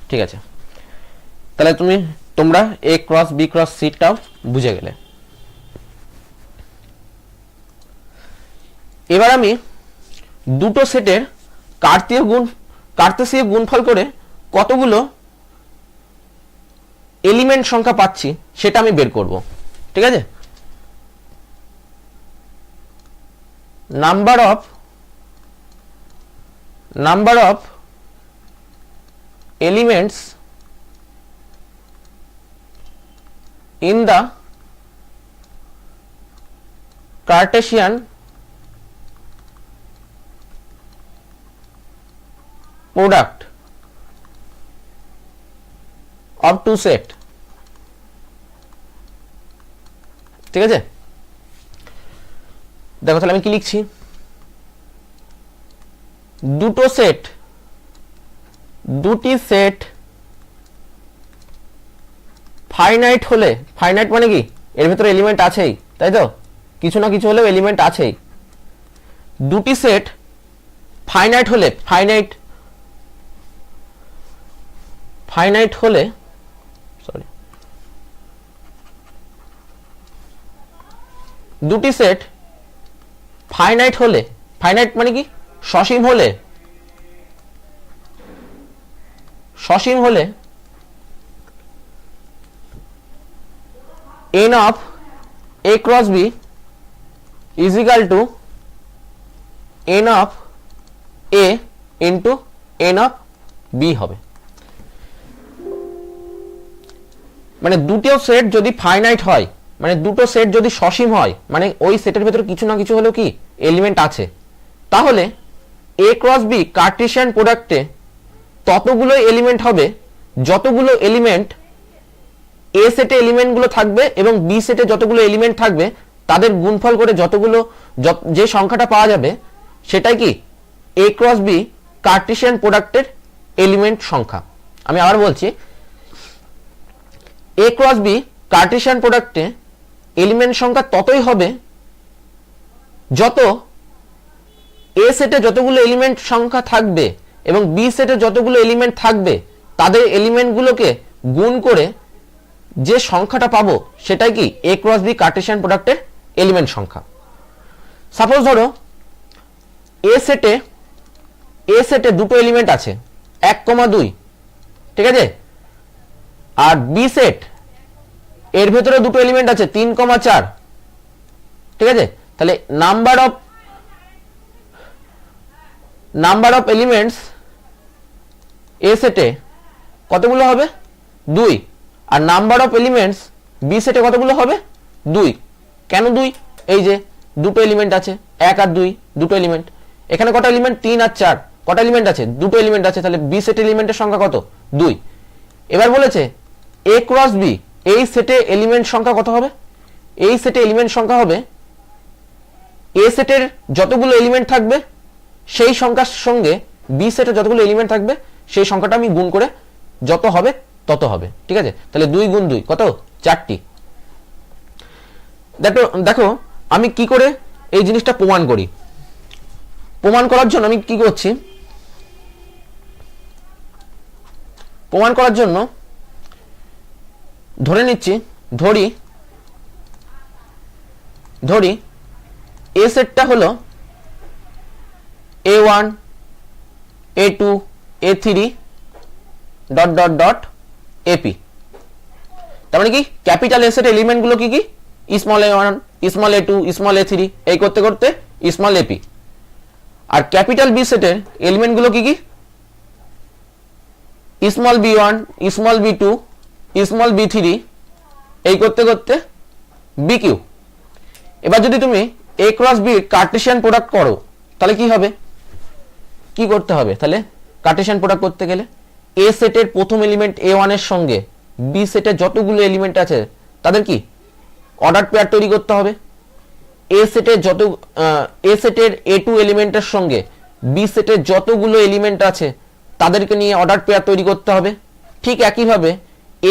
ঠিক আছে, তাহলে তোমরা এ ক্রস বি ক্রস সিটাও বুঝে গেলে। এবার আমি দুটো সেটের কার্তেশীয় গুণফল করে কতগুলো এলিমেন্ট সংখ্যা পাচ্ছি সেটা আমি বের করব, ঠিক আছে? Number of elements in the Cartesian product of two set, ঠিক আছে? দেখো, তাহলে আমি কি লিখছি, দুটি সেট ফাইনাইট হলে, ফাইনাইট মানে কি এর ভিতরে এলিমেন্ট আছেই, তাই তো? কিছু না কিছু হলেও এলিমেন্ট আছেই। দুটি সেট ফাইনাইট হলে, দুটি সেট ফাইনাইট হলে, ফাইনাইট মানে কি সসীম হলে, n of a cross b is equal to n of a into n of b হবে। মানে দুটো সেট যদি ফাইনাইট হয়, মানে দুটো সেট যদি সসীম হয়, মানে ওই সেটের ভেতরে কিছু না কিছু হলেও কি এলিমেন্ট আছে, তাহলে এ ক্রস বি কার্টেসিয়ান প্রোডাক্টে ততগুলো এলিমেন্ট হবে যতগুলো এলিমেন্ট এ সেটে এলিমেন্টগুলো থাকবে এবং বি সেটে যতগুলো এলিমেন্ট থাকবে তাদের গুণফল করে যতগুলো যে সংখ্যাটা পাওয়া যাবে সেটাই কি এ ক্রস বি কার্টেসিয়ান প্রোডাক্টের এলিমেন্ট সংখ্যা। আমি আবার বলছি, এ ক্রস বি কার্টেসিয়ান প্রোডাক্টে এলিমেন্ট সংখ্যা ততই হবে যত এ সেটে যতগুলো এলিমেন্ট সংখ্যা থাকবে এবং বি সেটে যতগুলো এলিমেন্ট থাকবে তাদের এলিমেন্টগুলোকে গুণ করে যে সংখ্যাটা পাবো সেটাই কি এ ক্রস বি কার্টেসিয়ান প্রোডাক্টের এলিমেন্ট সংখ্যা। সাপোজ ধরো এ সেটে দুটো এলিমেন্ট আছে 1,2, ঠিক আছে, আর বি সেট এর ভেতরে দুটো এলিমেন্ট আছে 3,4, ঠিক আছে। তাহলে নাম্বার অফ এলিমেন্টস এ সেটে কতগুলো হবে 2, আর নাম্বার অফ এলিমেন্টস বি সেটে কতগুলো হবে 2। কেন 2? এই যে দুটো এলিমেন্ট আছে 1 আর 2, দুটো এলিমেন্ট। এখানে কটা এলিমেন্ট 3 আর 4, কটা এলিমেন্ট আছে দুটো এলিমেন্ট আছে, তাহলে বি সেট এলিমেন্টের সংখ্যা কত 2। এবার বলেছে এ ক্রস বি এই সেটে এলিমেন্ট সংখ্যা কত হবে, এই সেটে এলিমেন্ট সংখ্যা হবে এ সেটের যতগুলো এলিমেন্ট থাকবে সেই সংখ্যার সঙ্গে বি সেটের যতগুলো এলিমেন্ট থাকবে সেই সংখ্যাটা আমি গুণ করে যত হবে তত হবে, ঠিক আছে। তাহলে 2 গুণ 2 কত 4টি। দেখো আমি কি করে এই জিনিসটা প্রমাণ করি। প্রমাণ করার জন্য আমি কি করছি, প্রমাণ করার জন্য ধরে নিচ্ছি, ধরি এ সেটটা হলো A1 A2 A3 dot dot dot AP. তার মানে কি ক্যাপিটাল এ সেট এলিমেন্ট গুলো কি কি small a1 small a2 small a3 এই করতে করতে স্মল এপি। আর ক্যাপিটাল বি সেটের এলিমেন্ট গুলো কি কি small b1 small b2 small b3 এই করতে করতে bq। এবার যদি তুমি a cross b Cartesian product করো তাহলে কি হবে, কি করতে হবে, তাহলে কার্টেসিয়ান প্রোডাক্ট করতে গেলে এ সেটের প্রথম এলিমেন্ট a1 এর সঙ্গে বি সেটের যতগুলো এলিমেন্ট আছে তাদের কি অর্ডার পেয়ার তৈরি করতে হবে। এ সেটের a2 এলিমেন্টের সঙ্গে বি সেটের যতগুলো এলিমেন্ট আছে তাদেরকে নিয়ে অর্ডার পেয়ার তৈরি করতে হবে। ঠিক একইভাবে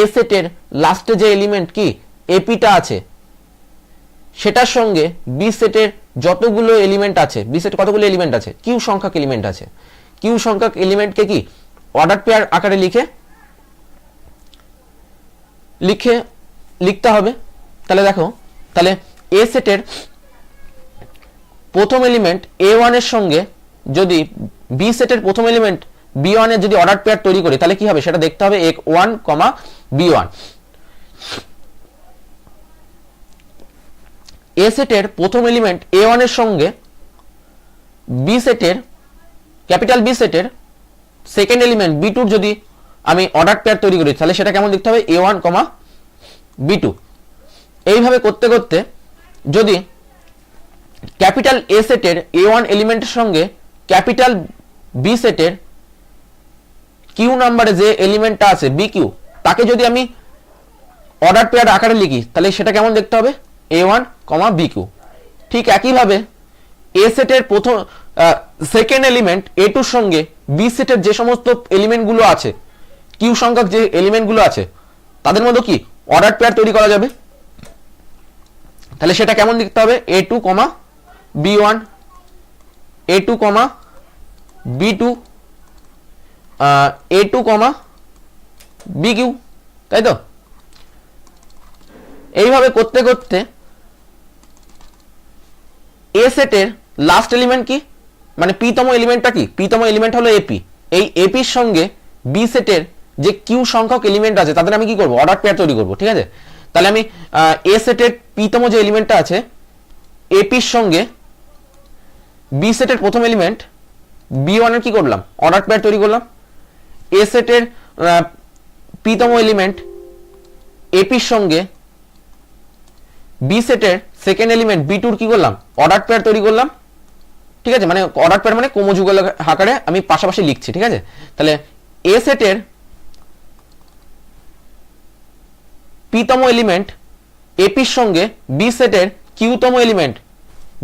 এ সেটের লাস্টে যে এলিমেন্ট কি এপিটা আছে সেটার সঙ্গে বি সেটের যতগুলো এলিমেন্ট আছে, বি সেট কতগুলো এলিমেন্ট আছে কিউ সংখ্যক এলিমেন্ট আছে, কিউ সংখ্যক এলিমেন্টকে কি অর্ডার পেয়ার আকারে লিখতে হবে। তাহলে দেখো, তাহলে এ সেটের প্রথম এলিমেন্ট a1 এর সঙ্গে যদি বি সেটের প্রথম এলিমেন্ট b1 এর যদি অর্ডার পেয়ার তৈরি করি তাহলে কি হবে সেটা দেখতে হবে a1, b1। এ সেটের প্রথম এলিমেন্ট a1 এর সঙ্গে বি সেটের ক্যাপিটাল বি সেটের সেকেন্ড এলিমেন্ট b2 যদি আমি অর্ডার পেয়ার তৈরি করি তাহলে সেটা কেমন দেখতে হবে a1, b2। এইভাবে করতে করতে যদি ক্যাপিটাল এ সেটের a1 এলিমেন্টের সঙ্গে ক্যাপিটাল বি সেটের কিউ নাম্বারে যে এলিমেন্টটা আছে bq তাকে যদি আমি অর্ডার পেয়ার আকারে লিখি তাহলে সেটা কেমন দেখতে হবে a1, bq। ঠিক একইভাবে এ সেটের প্রথম সেকেন্ড এলিমেন্ট a2 এর সঙ্গে বি সেটের যে সমস্ত এলিমেন্টগুলো আছে কিউ সংখ্যক যে এলিমেন্টগুলো আছে তাদের মধ্যে কি অর্ডার পেয়ার তৈরি করা যাবে। তাহলে সেটা কেমন লিখতে হবে a2, b1 a2, b2 a2, bq, তাই তো। এইভাবে করতে করতে এ সেটের লাস্ট এলিমেন্ট কি মানে p-তম এলিমেন্টটা কি, p-তম এলিমেন্ট হলো এপি। এই এপির সঙ্গে বি সেটের যে কিউ সংখ্যক এলিমেন্ট আছে তাদের আমি কি করব অর্ডার পেয়ার তৈরি করব, ঠিক আছে। তাহলে আমি এ সেটের p-তম যে এলিমেন্টটা আছে এপির সঙ্গে বি সেটের প্রথম এলিমেন্ট b1 এর কি করলাম অর্ডার পেয়ার তৈরি করলাম। এ সেটের p-তম এলিমেন্ট এপির সঙ্গে বি সেটের সেকেন্ড এলিমেন্ট b2 কি করলাম অর্ডার পেয়ার তৈরি করলাম, ঠিক আছে। মানে অর্ডার পেয়ার মানে ক্রমযুগল আকারে আমি পাশাপাশি লিখছি, ঠিক আছে। তাহলে এ সেটের পি তম এলিমেন্ট এপির সঙ্গে বি সেটের কিউ তম এলিমেন্ট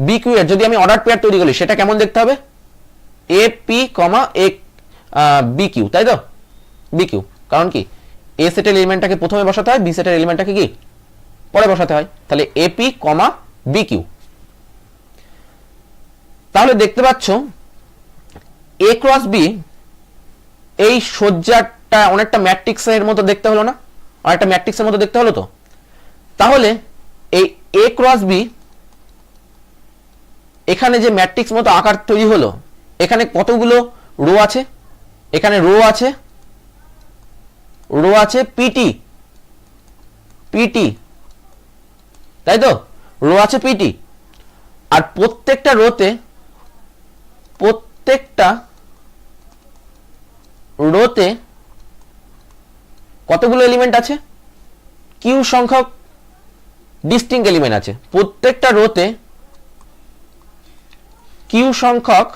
বি কিউ এর যদি আমি অর্ডার পেয়ার তৈরি করি সেটা কেমন দেখতে হবে? A p comma A b q, তাই তো? বি কিউ, কারণ কি এ সেটের এলিমেন্টটাকে প্রথমে বসাতে হয়, বি সেটের এলিমেন্টটাকে কি পরে বসাতে হয়। তাহলে এপি কমা বি কিউ। তাহলে দেখতে পাচ্ছ এ ক্রস বি এই সজ্জাটা অনেকটা ম্যাট্রিক্সের মতো দেখতে হলো না? অনেকটা ম্যাট্রিক্সের মতো দেখতে হলো তো? তাহলে এই এ ক্রস বি এখানে যে ম্যাট্রিক্স মতো আকার তৈরি হলো, এখানে কতগুলো রো আছে? এখানে রো আছে পিটি, তাই তো? রো আছে পিটি, আর প্রত্যেকটা রোতে কতগুলো এলিমেন্ট আছে? কিউ সংখ্যক ডিস্টিংক্ট এলিমেন্ট আছে। প্রত্যেকটা রোতে কিউ সংখ্যক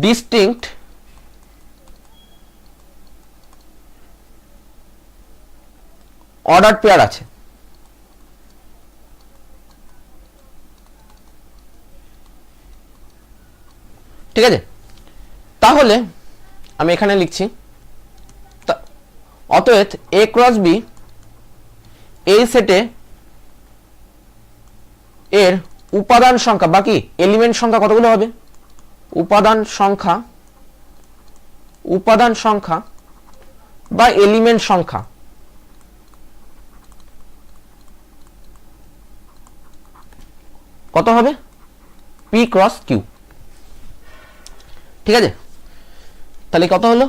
ডিস্টিংক্ট অর্ডার পেয়ার আছে। ঠিক আছে? তাহলে আমি এখানে লিখছি, অতএব এ ক্রস বি এই সেটে এর উপাদান সংখ্যা বা কি এলিমেন্ট সংখ্যা কতগুলো হবে? উপাদান সংখ্যা বা এলিমেন্ট সংখ্যা কত হবে? P cross Q. ঠিক আছে? তাহলে কত হলো?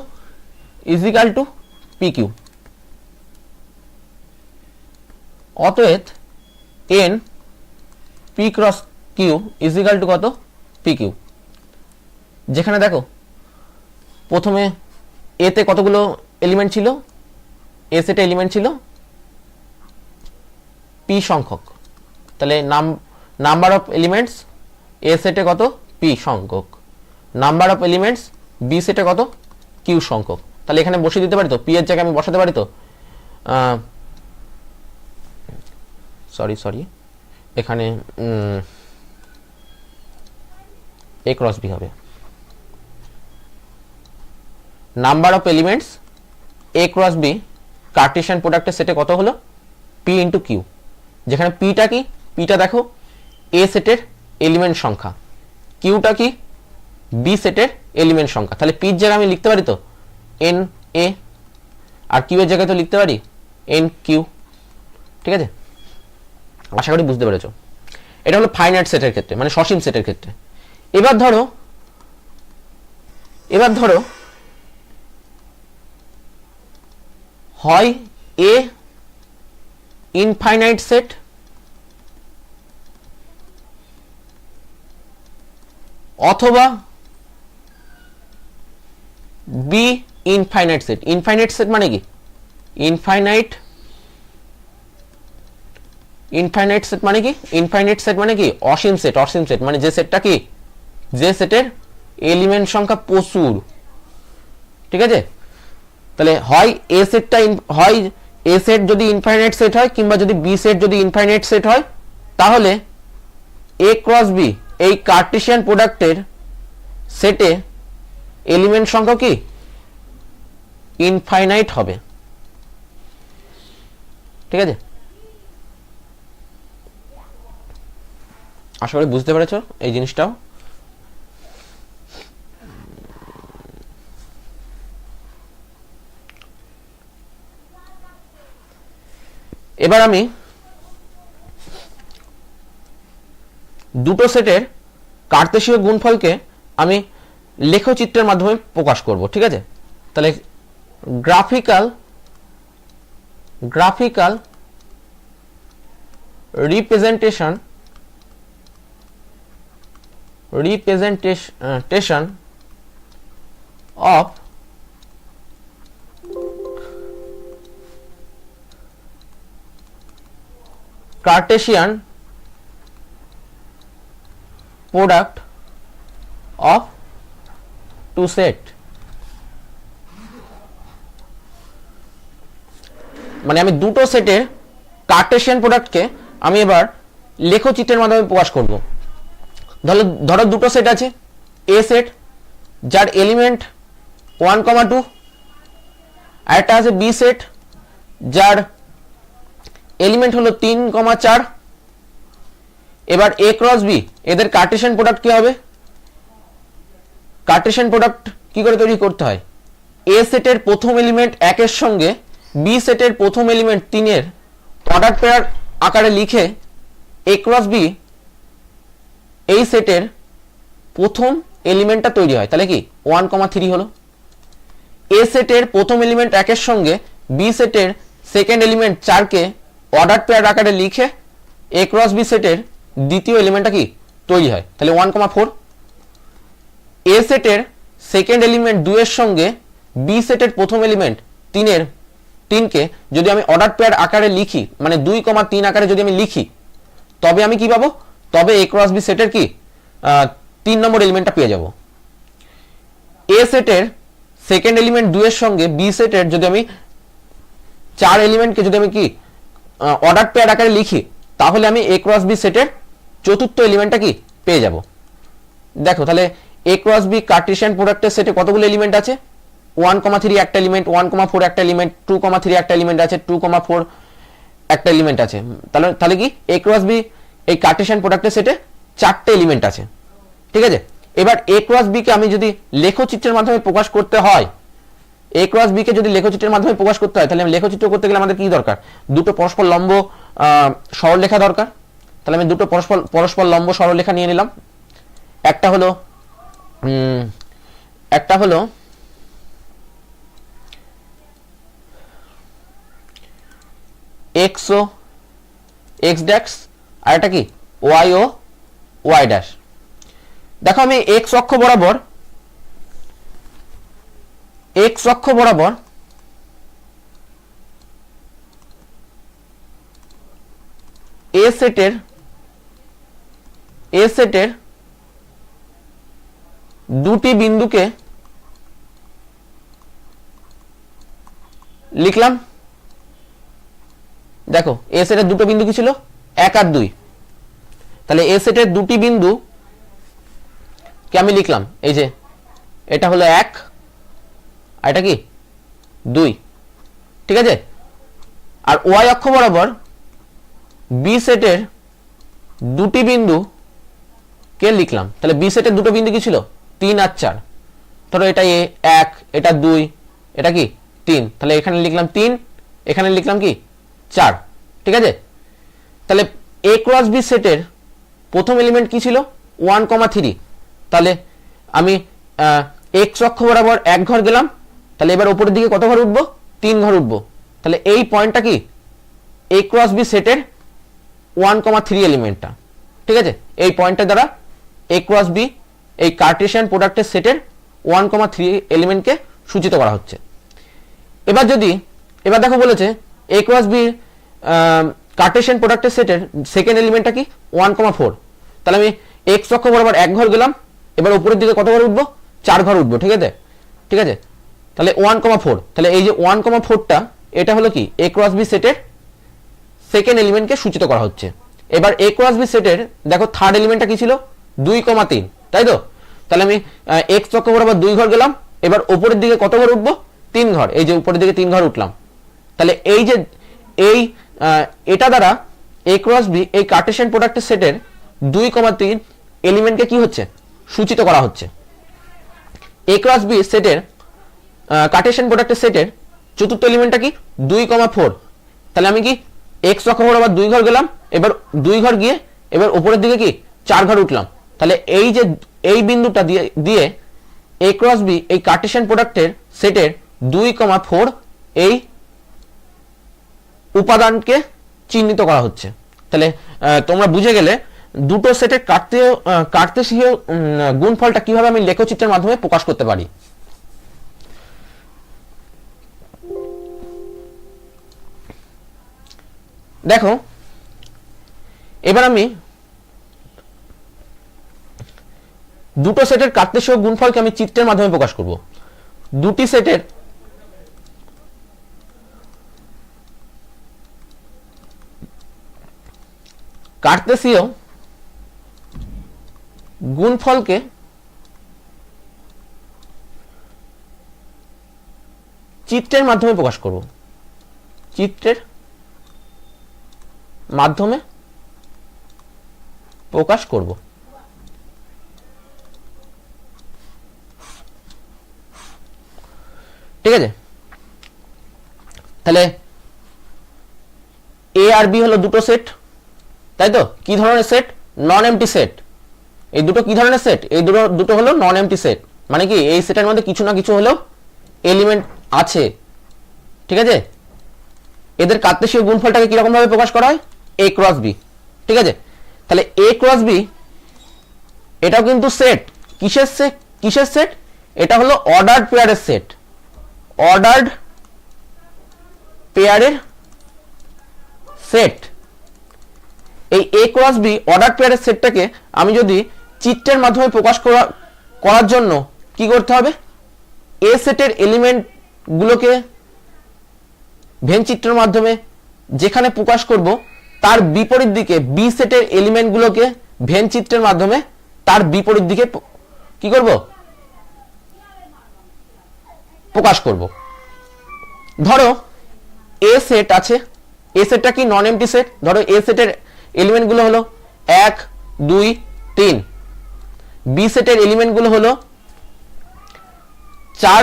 Equal to P Q. অতএব N P cross Q equal to কত? P Q. যেখানে দেখো প্রথমে এতে কতগুলো এলিমেন্ট ছিল? এ সেটে এলিমেন্ট ছিল পি সংখ্যক। তাহলে নাম্বার অফ এলিমেন্টস এ সেটে কত? পি সংখ্যক। নাম্বার অফ এলিমেন্টস বি সেটে কত? কিউ সংখ্যক। তাহলে এখানে বসিয়ে দিতে পারি তো, পি এর জায়গায় আমি বসাতে পারি তো? সরি এখানে এ ক্রস বি হবে। Number of elements A cross B Cartesian প্রোডাক্টের সেটে কত হলো? P into q. যেখানে পিটা কি? পিটা দেখো এ সেটের এলিমেন্ট সংখ্যা, কিউটা কি? বি সেটের এলিমেন্ট সংখ্যা। তাহলে পির জায়গায় আমি লিখতে পারি তো এন এ, আর কিউ এর জায়গায় তো লিখতে পারি এন কিউ। ঠিক আছে? আশা করি বুঝতে পেরেছো। এটা হলো ফাইনাইট সেটের ক্ষেত্রে, মানে সসীম সেটের ক্ষেত্রে। এবার ধরো হয় এ ইনফাইনাইট সেট অথবা B infinite set. Infinite set মানে কি? ইনফাইনাইট সেট মানে কি? অসীম সেট মানে যে সেটটা কি? যে সেটের এলিমেন্ট সংখ্যা প্রচুর। ঠিক আছে? তাহলে হয় এ সেট যদি ইনফাইনাইট সেট হয়, কিংবা যদি বি সেট যদি ইনফাইনাইট সেট হয়, তাহলে এ ক্রস বি এই কার্টেশিয়ান প্রোডাক্টের সেটে এলিমেন্ট সংখ্যা কি? ইনফাইনাইট হবে। ঠিক আছে? আশা করি বুঝতে পেরেছো এই জিনিসটাও। এবার আমি দুটো সেটের কার্তেশীয় গুণফলকে আমি লেখচিত্রের মাধ্যমে প্রকাশ করব। ঠিক আছে? তাহলে graphical representation of Cartesian product of two set। মানে আমি দুটো সেটের কার্টেশিয়ান প্রোডাক্টকে আমি এবার লেখচিত্রের মাধ্যমে প্রকাশ করব। ধরো দুটো সেট আছে, এ সেট যার এলিমেন্ট 1,2, আর একটা আছে বি সেট যার এলিমেন্ট হলো 3,4। এবার এ ক্রস বি এদের কার্টেশিয়ান প্রোডাক্ট কি হবে? কার্টেশিয়ান প্রোডাক্ট কি করে তৈরি করতে হয়? এ সেটের প্রথম এলিমেন্ট 1 এর সঙ্গে বি সেটের প্রথম এলিমেন্ট 3 এর অর্ডার পেয়ার আকারে লিখে এ ক্রস বি এই সেটের প্রথম এলিমেন্টটা তৈরি হয়। তাহলে কি 1,3 হলো। এ সেটের প্রথম এলিমেন্ট 1 এর সঙ্গে বি সেটের সেকেন্ড এলিমেন্ট 4 কে অর্ডার পেয়ার আকারে লিখে এ ক্রস বি সেটের দ্বিতীয় এলিমেন্টটা কি তৈরি হয়। তাহলে 1,4। এ সেটের সেকেন্ড এলিমেন্ট 2 এর সঙ্গে বি সেটের প্রথম এলিমেন্ট 3 কে যদি আমি অর্ডার পেয়ার আকারে লিখি, মানে 2,3 আকারে যদি আমি লিখি, তবে আমি কি পাবো? তবে এ ক্রস বি সেটের কি 3 নম্বর এলিমেন্টটা পেয়ে যাব। এ সেটের সেকেন্ড এলিমেন্ট 2 এর সঙ্গে বি সেটের যদি আমি 4 এলিমেন্টকে যদি আমি কি অর্ডার পেয়ার আকারে লিখি, তাহলে আমি এ ক্রস বি সেটের চতুর্থ এলিমেন্টটা কি পেয়ে যাব। দেখো তাহলে এ ক্রস বি কার্টেশিয়ান প্রোডাক্টের সেটে কতগুলো এলিমেন্ট আছে? 1,3 একটা এলিমেন্ট, 1,4 একটা এলিমেন্ট, 2,3 একটা এলিমেন্ট আছে, 2,4 একটা এলিমেন্ট আছে। তাহলে কি এ ক্রস বি এই কার্টেশিয়ান প্রোডাক্টের সেটে 4টে এলিমেন্ট আছে। ঠিক আছে, এবার এ ক্রস বি কে আমি যদি লেখচিত্রের মাধ্যমে প্রকাশ করতে হয়, এ ক্রস বি কে যদি লেখচিত্রের মাধ্যমে প্রকাশ করতে হয়, তাহলে আমি লেখচিত্র করতে গেলে আমাদের কি দরকার? দুটো পরস্পর লম্ব সরলরেখা দরকার। তাহলে আমি দুটো পরস্পর লম্ব সরলরেখা নিয়ে নিলাম। একটা হলো এক্স ও এক্স ড্যাশ, আর এটা কি ওয়াই ও ওয়াই ড্যাশ। দেখো আমি এক্স অক্ষ বরাবর এ সেটের দুটি বিন্দুকে লিখলাম। দেখো এ সেটের দুটো বিন্দু কি ছিল? 1 আর 2। তাহলে এ সেটের দুটি বিন্দু কে আমি লিখলাম, এই যে এটা হলো 1 আর এটা কি 2। ঠিক আছে, আর ওয়াই অক্ষ বরাবর বি সেটের দুটি বিন্দু কে লিখলাম। তাহলে বি সেটের দুটো বিন্দু কি ছিল? 3 আর 4। ধরো এটা 1, এটা 2, এটা কি 3। তাহলে এখানে লিখলাম 3, এখানে লিখলাম কি 4। ঠিক আছে, তাহলে এ ক্রস বি সেটের প্রথম এলিমেন্ট কি ছিল? 1,3। তাহলে আমি এক্স অক্ষ বরাবর 1 ঘর গেলাম। তাহলে এবার উপরের দিকে কত ঘর উঠবো? 3 ঘর উঠবো। তাহলে এই পয়েন্টটা কি এ ক্রস বি সেটের 1,3 এলিমেন্টটা। ঠিক আছে, এই পয়েন্টের দ্বারা এ ক্রস বি এই কার্টেশিয়ান প্রোডাক্টের সেটের 1,3 এলিমেন্টকে সূচিত করা হচ্ছে। এবার দেখো বলেছে এ ক্রস বি কার্টেশিয়ান প্রোডাক্টের সেটের সেকেন্ড এলিমেন্টটা কি 1,4। তাহলে আমি এক্স অক্ষ বরাবর 1 ঘর গেলাম, এবার উপরের দিকে কত ঘর উঠবো? 4 ঘর উঠবো। ঠিক আছে, তাহলে 1,4। তাহলে এই যে 1,4টা এটা হলো কি এ ক্রস বি সেটের সেকেন্ড এলিমেন্টকে সূচিত করা হচ্ছে। এবার এ ক্রস বি সেটের দেখো থার্ড এলিমেন্টটা কি ছিল? 2,3, তাই তো? তাহলে আমি এক্স অক্ষ বরাবর 2 ঘর গেলাম, এবার উপরের দিকে কত ঘর উঠবো? 3 ঘর। এই যে উপরের দিকে 3 ঘর উঠলাম। তাহলে এই যে এটা দ্বারা এ ক্রস বি এই কার্টেশিয়ান প্রোডাক্টের সেটের 2,3 এলিমেন্টকে কি হচ্ছে? সূচিত করা হচ্ছে। এ ক্রস বি সেটের কার্টেশিয়ান প্রোডাক্টের সেটের চতুর্থ এলিমেন্টটা কি 2,4। তাহলে আমি কি এক্স অক্ষ বরাবর 2 ঘর গেলাম, এবার 2 ঘর গিয়ে এবার উপরের দিকে কি 4 ঘর উঠলাম। তাহলে এই যে এই বিন্দুটা দিয়ে এ ক্রস বি এই কার্টেশিয়ান প্রোডাক্টের সেটের 2,4 এই উপাদানকে চিহ্নিত করা হচ্ছে। তাহলে তোমরা বুঝে গেলে দুটো সেটের কার্তেশীয় গুণফলটা কিভাবে আমি লেখচিত্রের মাধ্যমে প্রকাশ করতে পারি। দেখো এবার আমি দুটো সেটের কার্তেশীয় গুণফলকে আমি চিত্রের মাধ্যমে প্রকাশ করব। দুটি সেটের কার্তেসীয় গুণফলকে চিত্রের মাধ্যমে প্রকাশ করব, চিত্রের মাধ্যমে প্রকাশ করব। ঠিক আছে, তাহলে এ আর বি হলো দুটো সেট, তাই তো? কি ধরনের সেট? নন এমটি সেট। এই দুটো কি ধরনের সেট? এই দুটো হলো নন এমটি সেট, মানে কি এই সেটের মধ্যে কিছু না কিছু হলো এলিমেন্ট আছে। ঠিক আছে, এদের কার্তেশীয় গুণফলটাকে কিরকম ভাবে প্রকাশ করা হয়? এ ক্রস বি। ঠিক আছে, তাহলে এ ক্রস বি এটাও কিন্তু সেট। কিসের সেট? কিসের সেট? এটা হলো অর্ডার্ড পেয়ারের সেট, অর্ডার্ড পেয়ারের সেট। এই এ ক্রস বি অর্ডার পেয়ারের সেটটাকে আমি যদি চিত্রের মাধ্যমে প্রকাশ করার জন্য কি করতে হবে? এ সেটের এলিমেন্ট গুলোকে ভেন চিত্রের মাধ্যমে যেখানে প্রকাশ করব তার বিপরীত দিকে বি সেটের এলিমেন্ট গুলোকে ভেন চিত্রের মাধ্যমে তার বিপরীত দিকে কি করব? প্রকাশ করব। ধরো এ সেট আছে, এ সেটটা কি নন এমটি সেট। ধরো এ সেটের এলিমেন্ট গুলো হলো 1 2 3, বি সেটের এলিমেন্ট গুলো হলো 4,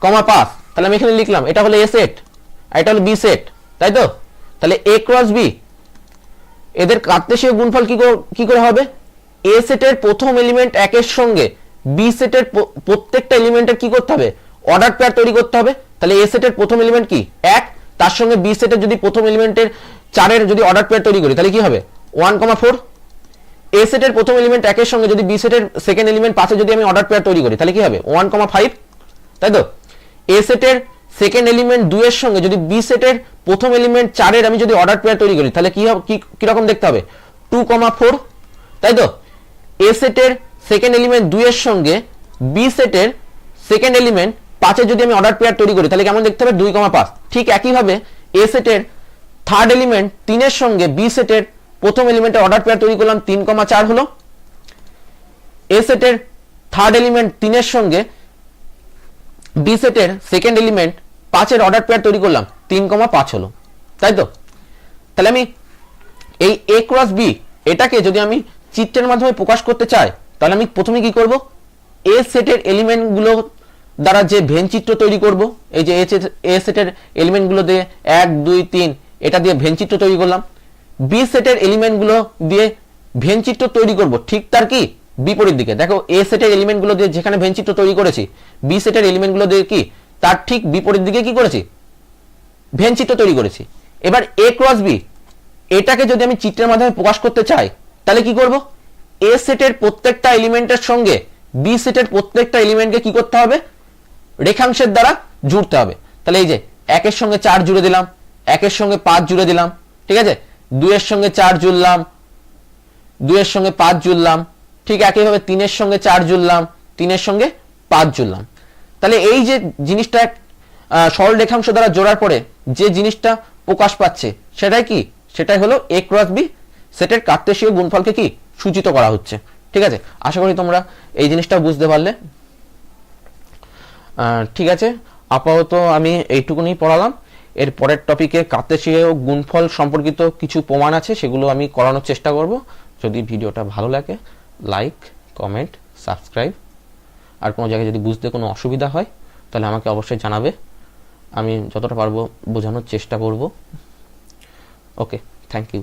5। তাহলে আমি এখানে লিখলাম এটা হলো এ সেট আর এটা হলো বি সেট, তাই তো? তাহলে এ ক্রস বি এদের কার্তেশীয় গুণফল কি করে হবে? এ সেটের প্রথম এলিমেন্ট 1 এর সঙ্গে বি সেটের প্রত্যেকটা এলিমেন্টের কি করতে হবে? অর্ডার পেয়ার তৈরি করতে হবে। তাহলে এ সেটের প্রথম এলিমেন্ট কি 1, তার সঙ্গে বি সেটের যদি প্রথম এলিমেন্টের 4 এর যদি অর্ডার পেয়ার তৈরি করি তাহলে কি হবে? 1,4। এ সেটের প্রথম এলিমেন্ট 1 এর সঙ্গে যদি বি সেটের সেকেন্ড এলিমেন্ট 5 এর যদি আমি অর্ডার পেয়ার তৈরি করি তাহলে কি হবে? 1,5, তাই তো? এ সেটের সেকেন্ড এলিমেন্ট 2 এর সঙ্গে যদি বি সেটের প্রথম এলিমেন্ট 4 এর আমি যদি অর্ডার পেয়ার তৈরি করি তাহলে কি রকম দেখতে হবে? 2,4, তাই তো? এ সেটের সেকেন্ড এলিমেন্ট 2 এর সঙ্গে বি সেটের সেকেন্ড এলিমেন্ট 5 এর যদি আমি অর্ডার পেয়ার তৈরি করি তাহলে কেমন দেখতে হবে? 2,5। ঠিক একই ভাবে এ সেটের থার্ড এলিমেন্ট 3 এর সঙ্গে বি সেটের প্রথম এলিমেন্টের অর্ডার পেয়ার তৈরি করলাম 3,4 হলো। এ সেটের থার্ড এলিমেন্ট 3 এর সঙ্গে বি সেটের সেকেন্ড এলিমেন্ট 5 এর অর্ডার পেয়ার তৈরি করলাম 3,5 হলো, তাই তো? তাহলে আমি এই এ ক্রস বি এটাকে যদি আমি চিত্রের মাধ্যমে প্রকাশ করতে চাই তাহলে আমি প্রথমে কি করব? এ সেটের এলিমেন্ট গুলো দ্বারা যে ভেন চিত্র তৈরি করব, এই যে এ সেটের এলিমেন্ট গুলো দিয়ে 1 2 3 এটা দিয়ে ভেন চিত্র তৈরি করলাম। বি সেটের এলিমেন্ট গুলো দিয়ে ভেন চিত্র তৈরি করব ঠিক তার কি বিপরীত দিকে। দেখো এ সেটের এলিমেন্ট গুলো দিয়ে যেখানে ভেন চিত্র তৈরি করেছি, বি সেটের এলিমেন্ট গুলো দিয়ে কি তার ঠিক বিপরীত দিকে কি করেছি? ভেন চিত্র তৈরি করেছি। এবার এ ক্রস বি এটাকে যদি আমি চিত্রের মাধ্যমে প্রকাশ করতে চাই তাহলে কি করব? এ সেটের প্রত্যেকটা এলিমেন্টের সঙ্গে বি সেটের প্রত্যেকটা এলিমেন্টকে কি করতে হবে? রেখাংশের দ্বারা জুড়তে হবে। তাহলে এই যে 1 এর সঙ্গে 4 জুড়ে দিলাম, 1 এর সঙ্গে 5 জুড়ে দিলাম, ঠিক আছে? 2 এর সঙ্গে 4 জুড়লাম, 2 এর সঙ্গে 5 জুড়লাম, ঠিক একইভাবে 3 এর সঙ্গে 4 জুড়লাম, 3 এর সঙ্গে 5 জুড়লাম। তাহলে এই যে জিনিসটা সরল রেখাংশ দ্বারা জোড়ার পরে যে জিনিসটা প্রকাশ পাচ্ছে সেটাই কি? সেটাই হলো এ ক্রস বি সেটের কার্তেশীয় গুণফলকে কি সূচিত করা হচ্ছে। ঠিক আছে, আশা করি তোমরা এই জিনিসটা বুঝতে পারলে। ঠিক আছে, আপাতত আমি এইটুকুনি পড়ালাম। এর পরের টপিকে কার্তেশীয় গুণফল সম্পর্কিত কিছু প্রমাণ আছে, সেগুলো আমি করানোর চেষ্টা করব। যদি ভিডিওটা ভালো লাগে লাইক, কমেন্ট, সাবস্ক্রাইব। আর কোনো জায়গায় যদি বুঝতে কোনো অসুবিধা হয় তাহলে আমাকে অবশ্যই জানাবে, আমি যতটা পারবো বোঝানোর চেষ্টা করব। ওকে, থ্যাংক ইউ।